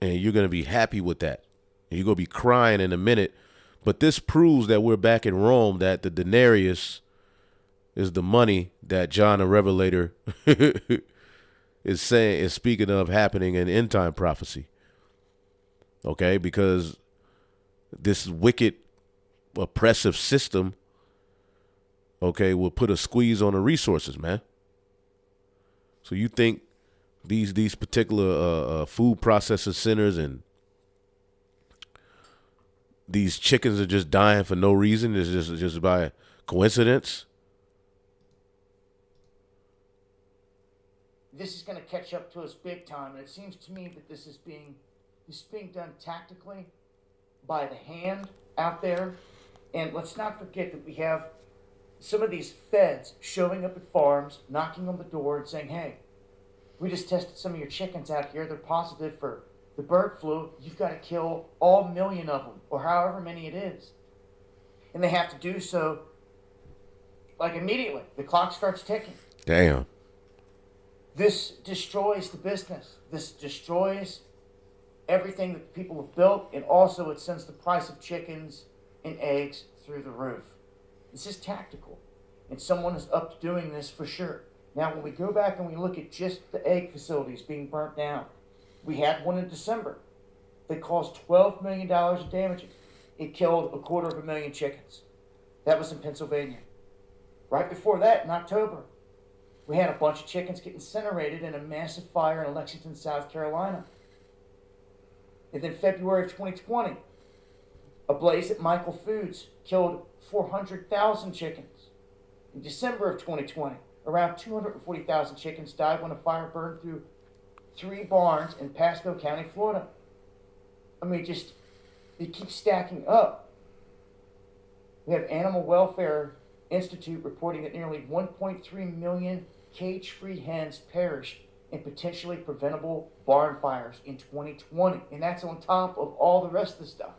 And you're going to be happy with that. And you're going to be crying in a minute. But this proves that we're back in Rome, that the denarius is the money that John the Revelator is speaking of happening in end time prophecy. Okay, because this wicked, oppressive system, okay, will put a squeeze on the resources, man. So you think these particular food processing centers and these chickens are just dying for no reason? It's just by coincidence? This is going to catch up to us big time, and it seems to me that this is being done tactically by the hand out there. And let's not forget that we have some of these feds showing up at farms, knocking on the door and saying, hey, we just tested some of your chickens out here. They're positive for the bird flu. You've got to kill all 1 million of them, or however many it is. And they have to do so, like, immediately. The clock starts ticking. Damn. This destroys the business. This destroys everything that people have built, and also it sends the price of chickens and eggs through the roof. This is tactical, and someone is up to doing this for sure. Now, when we go back and we look at just the egg facilities being burnt down, we had one in December that caused $12 million in damages. It killed 250,000 chickens. That was in Pennsylvania. Right before that, in October, we had a bunch of chickens get incinerated in a massive fire in Lexington, South Carolina. And then February of 2020, a blaze at Michael Foods killed 400,000 chickens. In December of 2020, around 240,000 chickens died when a fire burned through 3 barns in Pasco County, Florida. I mean, it keeps stacking up. We have Animal Welfare Institute reporting that nearly 1.3 million cage-free hens perished in potentially preventable barn fires in 2020. And that's on top of all the rest of the stuff.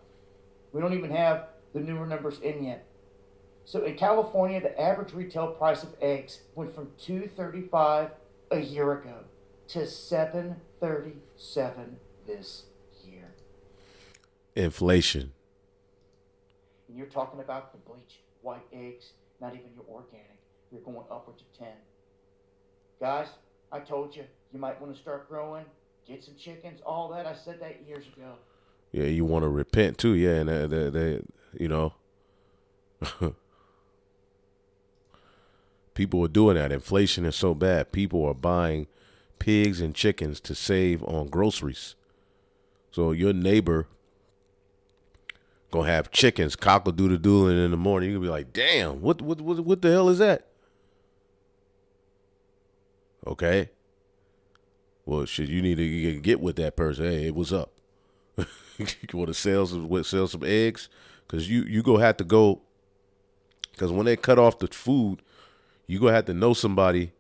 We don't even have the newer numbers in yet. So in California, the average retail price of eggs went from $2.35 a year ago to $7.37 this year. Inflation. And you're talking about the bleached white eggs, not even your organic. You're going upwards of 10. Guys, I told you, you might want to start growing, get some chickens, all that. I said that years ago. Yeah, you want to repent too, yeah, and they you know, people are doing that. Inflation is so bad. People are buying pigs and chickens to save on groceries. So your neighbor gonna have chickens cock-a-doodle-doodling in the morning. You gonna be like, damn, what the hell is that? Okay. Well, shit, you need to get with that person. Hey, what's up? You want to sell some eggs? Because you gonna have to go. Because when they cut off the food, you gonna have to know somebody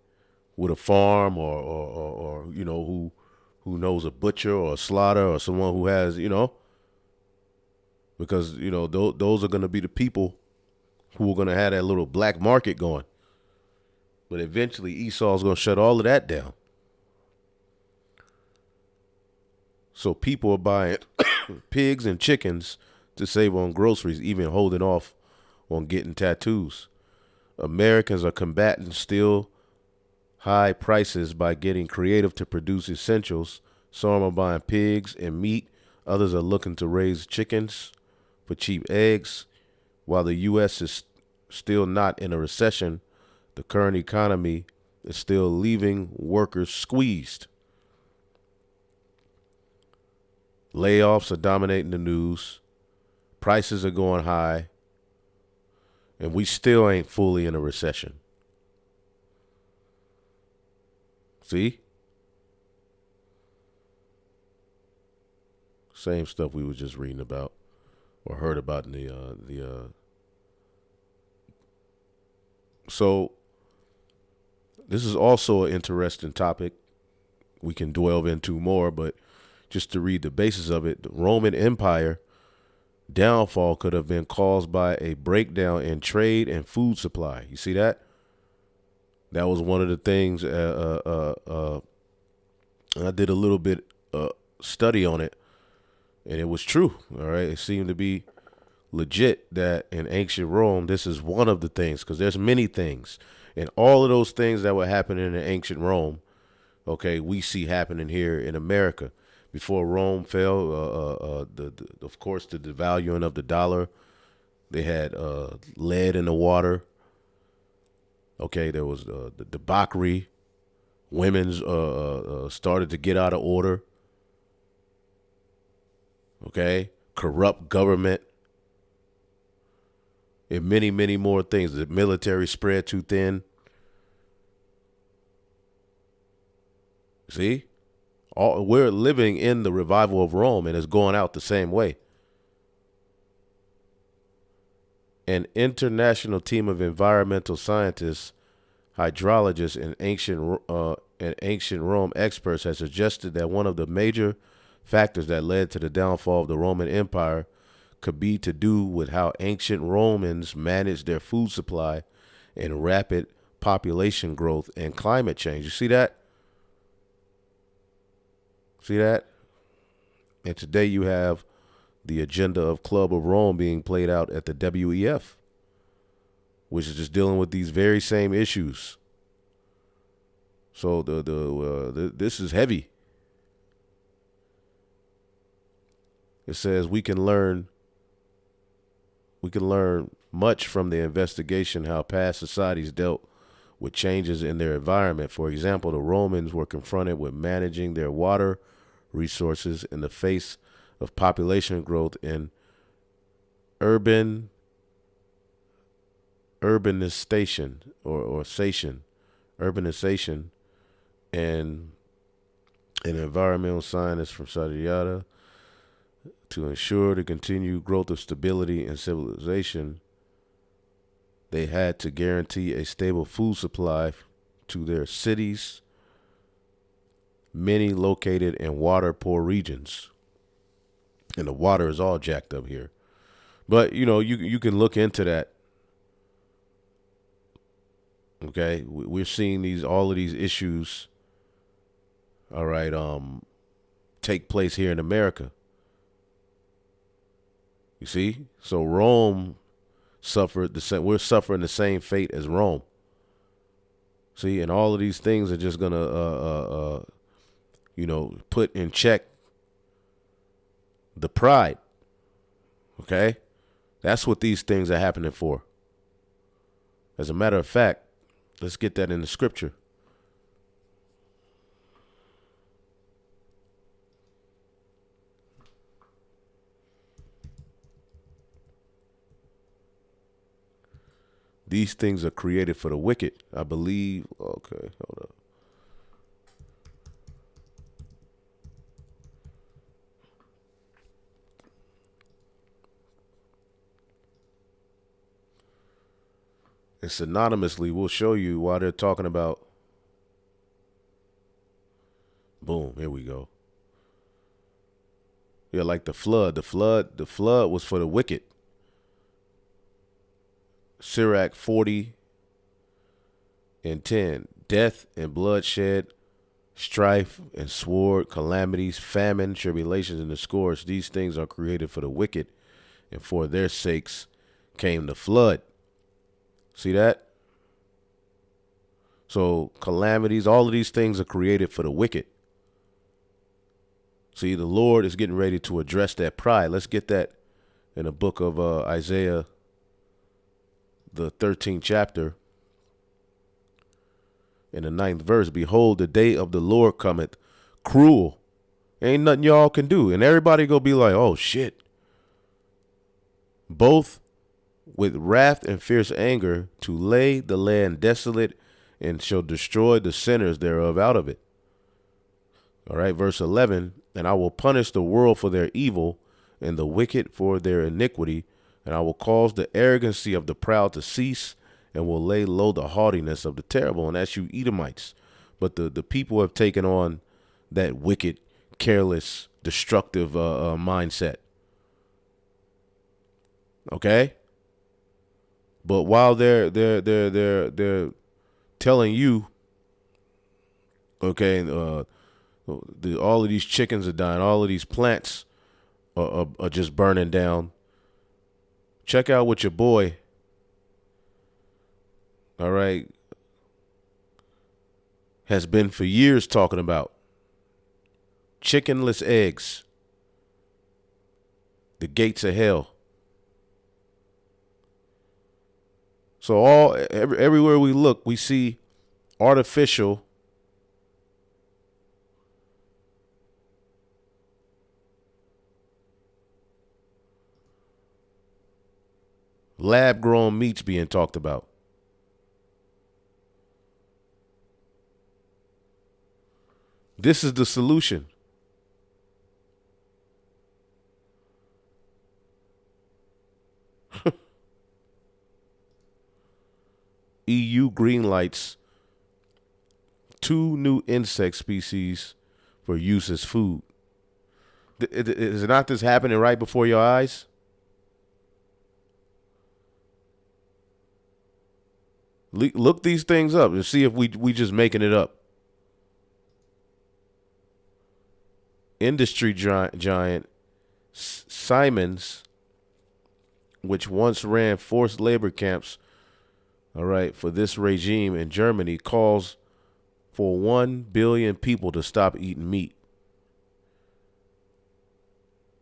with a farm or you know who knows a butcher or a slaughter or someone who has, you know. Because, you know, those are going to be the people who are going to have that little black market going. But eventually Esau's going to shut all of that down. So people are buying pigs and chickens to save on groceries, even holding off on getting tattoos. Americans are combating still high prices by getting creative to produce essentials. Some are buying pigs and meat. Others are looking to raise chickens for cheap eggs. While the U.S. is still not in a recession, the current economy is still leaving workers squeezed. Layoffs are dominating the news. Prices are going high. And we still ain't fully in a recession. See? Same stuff we were just reading about or heard about in the So this is also an interesting topic we can delve into more, but just to read the basis of it, the Roman Empire downfall could have been caused by a breakdown in trade and food supply. You see that? That was one of the things. I did a little bit study on it, and it was true. All right, it seemed to be legit that in ancient Rome, this is one of the things, because there's many things, and all of those things that were happening in ancient Rome, okay, we see happening here in America. Before Rome fell, of course, the devaluing of the dollar, they had lead in the water. Okay, there was the debauchery. Women's started to get out of order. Okay, corrupt government. And many, many more things. The military spread too thin. See? We're living in the revival of Rome, and it's going out the same way. An international team of environmental scientists, hydrologists, and ancient Rome experts has suggested that one of the major factors that led to the downfall of the Roman Empire could be to do with how ancient Romans managed their food supply and rapid population growth and climate change. You see that? See that? And today you have the agenda of Club of Rome being played out at the WEF, which is just dealing with these very same issues. So this is heavy. It says we can learn much from the investigation how past societies dealt with changes in their environment. For example, the Romans were confronted with managing their water resources in the face of population growth and urbanization and an environmental scientist from Saudi to ensure the continued growth of stability and civilization. They had to guarantee a stable food supply to their cities, many located in water-poor regions. And the water is all jacked up here. But, you can look into that. Okay? We're seeing all of these issues, all right, take place here in America. You see? So Rome suffered the same. We're suffering the same fate as Rome. See, and all of these things are just gonna, put in check the pride. Okay, that's what these things are happening for. As a matter of fact, let's get that in the scripture. These things are created for the wicked, I believe. Okay, hold up. And synonymously, we'll show you why they're talking about. Boom, here we go. Yeah, like the flood. The flood was for the wicked. Sirach 40:10. Death and bloodshed, strife and sword, calamities, famine, tribulations, and the scourge. These things are created for the wicked, and for their sakes came the flood. See that? So calamities, all of these things are created for the wicked. See, the Lord is getting ready to address that pride. Let's get that in the book of Isaiah, the 13th chapter, in the 9th verse, behold, the day of the Lord cometh cruel. Ain't nothing y'all can do. And everybody gonna be like, oh shit. Both with wrath and fierce anger to lay the land desolate, and shall destroy the sinners thereof out of it. All right, verse 11, and I will punish the world for their evil and the wicked for their iniquity, and I will cause the arrogancy of the proud to cease, and will lay low the haughtiness of the terrible. And that's you Edomites. But the people have taken on that wicked, careless, destructive mindset. Okay? But while they're telling you, okay, all of these chickens are dying, all of these plants are just burning down. Check out what your boy, all right, has been for years talking about. Chickenless eggs. The gates of hell. So everywhere we look, we see artificial lab-grown meats being talked about. This is the solution. EU greenlights 2 new insect species for use as food. Is not this happening right before your eyes? Look these things up and see if we just making it up. Industry giant Siemens, which once ran forced labor camps, all right, for this regime in Germany, calls for 1 billion people to stop eating meat.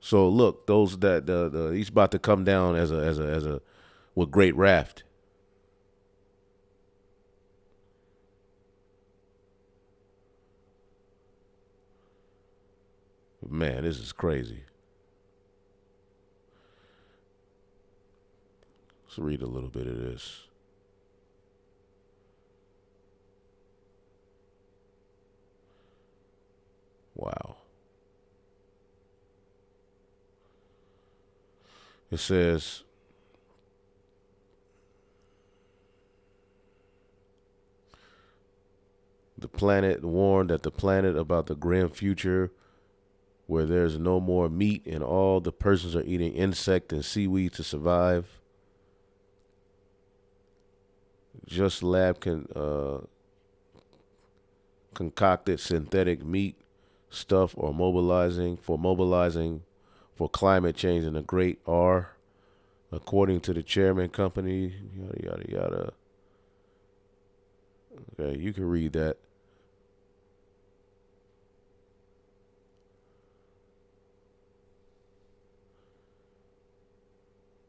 So look, those that he's about to come down as a with great wrath. Man, this is crazy. Let's read a little bit of this. Wow. It says, the planet warned that the planet about the grim future where there's no more meat and all the persons are eating insect and seaweed to survive. Just lab concocted synthetic meat stuff or mobilizing for climate change in the Great R, according to the chairman company, yada, yada, yada. Okay, you can read that.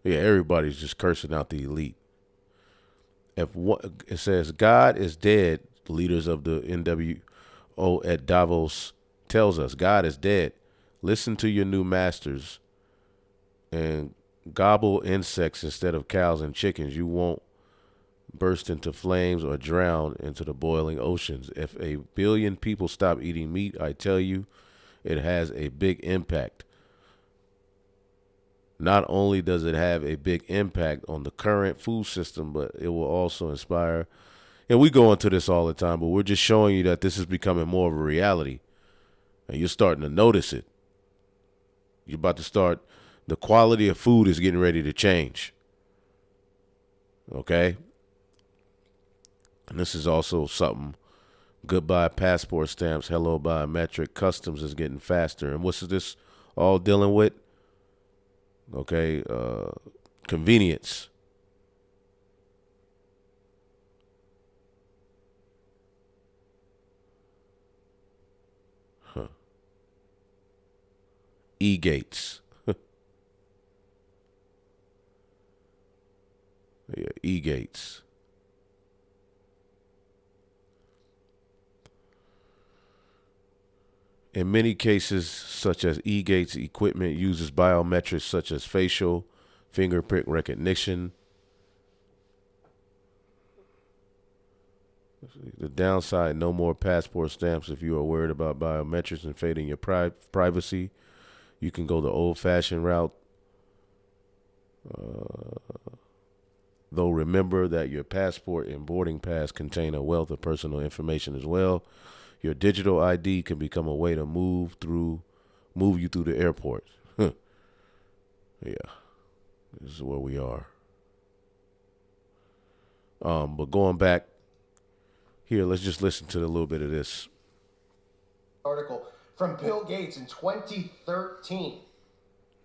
Yeah, everybody's just cursing out the elite. It says, God is dead, leaders of the NWO at Davos tells us, God is dead. Listen to your new masters and gobble insects instead of cows and chickens. You won't burst into flames or drown into the boiling oceans. If 1 billion people stop eating meat, I tell you, it has a big impact. Not only does it have a big impact on the current food system, but it will also inspire. And we go into this all the time, but we're just showing you that this is becoming more of a reality. And you're starting to notice it. You're about to start, the quality of food is getting ready to change. Okay? And this is also something. Goodbye passport stamps, hello biometric, customs is getting faster. And what's this all dealing with? Okay, convenience. E-gates. Yeah, e-gates. In many cases, such as e-gates, equipment uses biometrics such as facial, fingerprint recognition. The downside, no more passport stamps. If you are worried about biometrics invading your privacy, you can go the old-fashioned route. Though remember that your passport and boarding pass contain a wealth of personal information as well. Your digital ID can become a way to move you through the airport. Yeah, this is where we are. But going back here, let's just listen to a little bit of this article from Bill Gates in 2013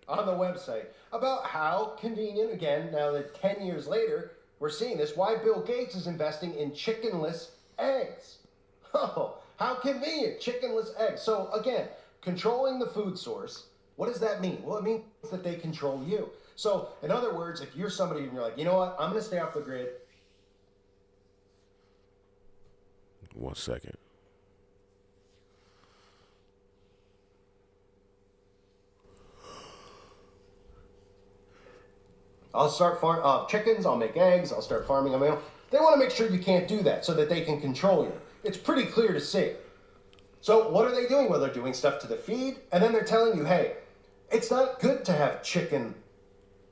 on the website about how convenient, again, now that 10 years later, we're seeing this, why Bill Gates is investing in chickenless eggs. Oh, how convenient, chickenless eggs. So again, controlling the food source, what does that mean? Well, it means that they control you. So in other words, if you're somebody and you're like, you know what, I'm going to stay off the grid. 1 second. I'll start chickens, I'll make eggs, I'll start farming on my own. They want to make sure you can't do that so that they can control you. It's pretty clear to see. So what are they doing? Well, they're doing stuff to the feed, and then they're telling you, hey, it's not good to have chicken.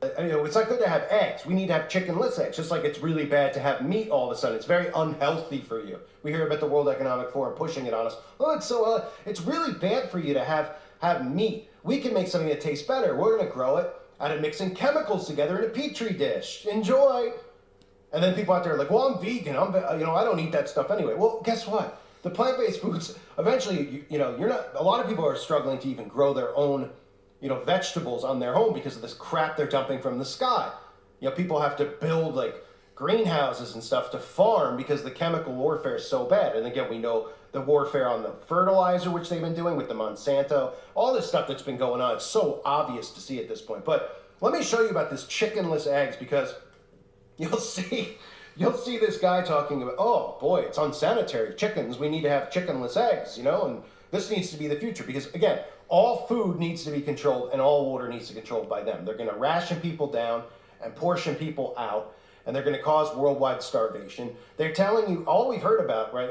It's not good to have eggs. We need to have chickenless eggs, just like it's really bad to have meat all of a sudden. It's very unhealthy for you. We hear about the World Economic Forum pushing it on us. Oh, it's really bad for you to have meat. We can make something that tastes better. We're going to grow it out of mixing chemicals together in a petri dish. Enjoy. And then people out there are like, well, I'm vegan. I don't eat that stuff anyway. Well, guess what? The plant-based foods, eventually, a lot of people are struggling to even grow their own, vegetables on their home because of this crap they're dumping from the sky. People have to build like greenhouses and stuff to farm because the chemical warfare is so bad. And again, we know the warfare on the fertilizer, which they've been doing with the Monsanto, all this stuff that's been going on. It's so obvious to see at this point. But let me show you about this chickenless eggs, because you'll see this guy talking about, oh boy, it's unsanitary. Chickens, we need to have chickenless eggs, and this needs to be the future because, again, all food needs to be controlled and all water needs to be controlled by them. They're going to ration people down and portion people out, and they're going to cause worldwide starvation. They're telling you, all we've heard about, right,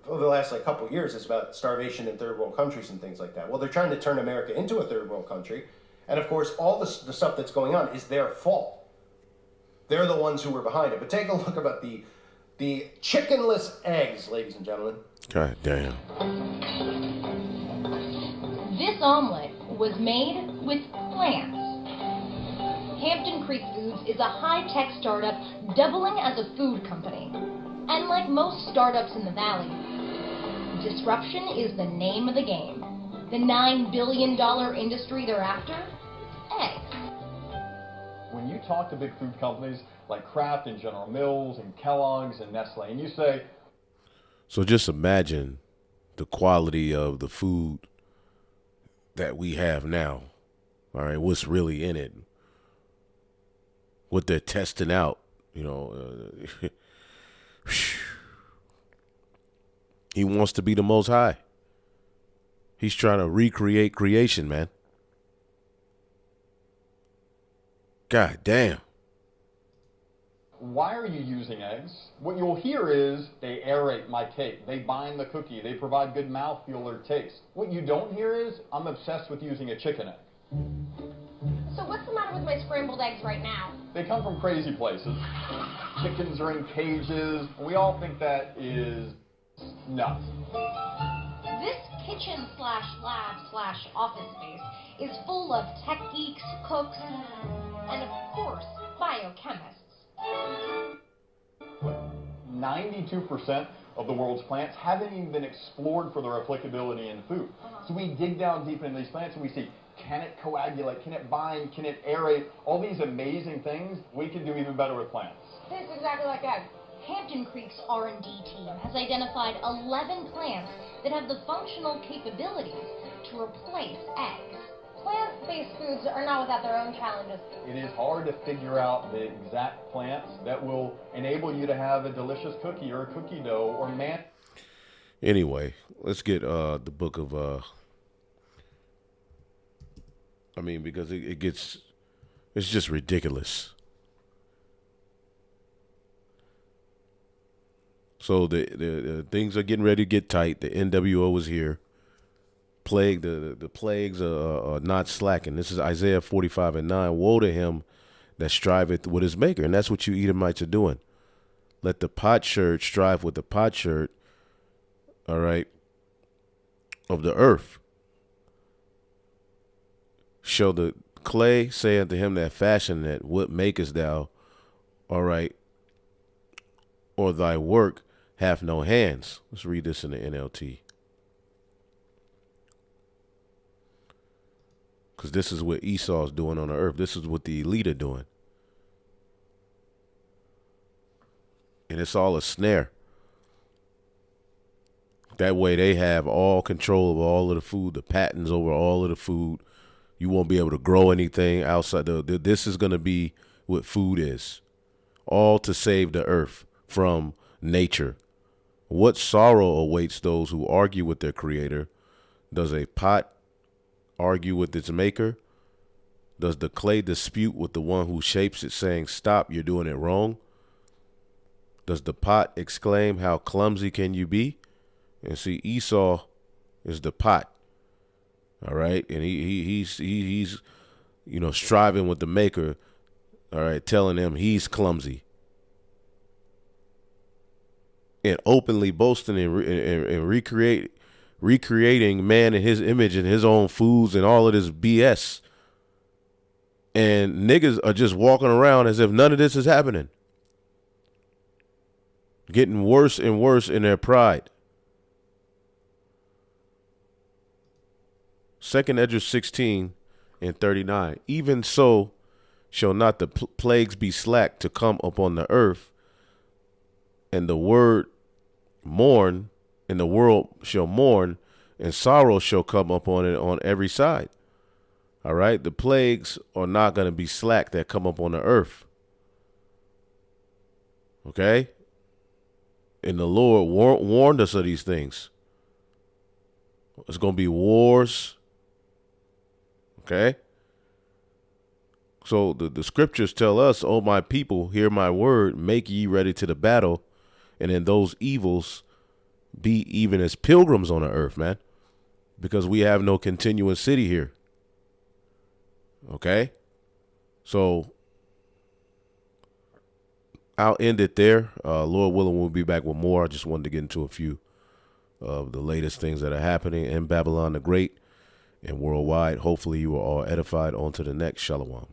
over the last couple of years is about starvation in third world countries and things like that. Well, they're trying to turn America into a third world country, and of course, all the stuff that's going on is their fault. They're the ones who were behind it. But take a look about the chickenless eggs, ladies and gentlemen. God damn. This omelet was made with plants. Hampton Creek Foods is a high-tech startup doubling as a food company. And like most startups in the valley, disruption is the name of the game. The $9 billion industry they're after? Eggs. When you talk to big food companies like Kraft and General Mills and Kellogg's and Nestle, and you say... So just imagine the quality of the food that we have now. All right, what's really in it. What they're testing out, He wants to be the most high. He's trying to recreate creation, man. God damn. Why are you using eggs? What you'll hear is they aerate my cake, they bind the cookie, they provide good mouthfeel or taste. What you don't hear is I'm obsessed with using a chicken egg. So what's the matter with my scrambled eggs right now? They come from crazy places. Chickens are in cages. We all think that is nuts. This kitchen/lab/office space is full of tech geeks, cooks, and of course, biochemists. 92% of the world's plants haven't even been explored for their applicability in food. So we dig down deep into these plants and we see, can it coagulate, can it bind, can it aerate? All these amazing things we can do even better with plants. Tastes exactly like eggs. Hampton Creek's R&D team has identified 11 plants that have the functional capabilities to replace eggs. Plant-based foods are not without their own challenges. It is hard to figure out the exact plants that will enable you to have a delicious cookie or a cookie dough or Anyway, let's get the book of because it's just ridiculous. So the things are getting ready to get tight. The NWO is here. The plagues are not slacking. This is Isaiah 45:9. Woe to him that striveth with his maker. And that's what you Edomites are doing. Let the potsherd strive with the potsherd, all right, of the earth. Show the clay, say unto him that fashioned it, what makest thou, all right, or thy work hath no hands. Let's read this in the NLT. Because this is what Esau's doing on the earth. This is what the elite are doing. And it's all a snare. That way they have all control of all of the food, the patents over all of the food. You won't be able to grow anything outside. This is going to be what food is. All to save the earth from nature. What sorrow awaits those who argue with their creator? Does a pot argue with its maker? Does the clay dispute with the one who shapes it, saying, stop, you're doing it wrong? Does the pot exclaim, how clumsy can you be? And see, Esau is the pot. All right. And he's striving with the maker. All right. Telling him he's clumsy. And openly boasting and recreating man in his image and his own foods and all of this BS. And niggas are just walking around as if none of this is happening. Getting worse and worse in their pride. 2nd Esdras 16:39. Even so shall not the plagues be slack to come upon the earth, and the word mourn, and the world shall mourn, and sorrow shall come upon it on every side. All right. The plagues are not going to be slack that come up on the earth. Okay. And the Lord warned us of these things. It's going to be wars. Okay. So the scriptures tell us, oh, my people, hear my word, make ye ready to the battle. And in those evils, be even as pilgrims on the earth, man, because we have no continuous city here. Okay. So I'll end it there. Lord willing, we'll be back with more. I just wanted to get into a few of the latest things that are happening in Babylon the Great and worldwide. Hopefully you are all edified. On to the next. Shalom.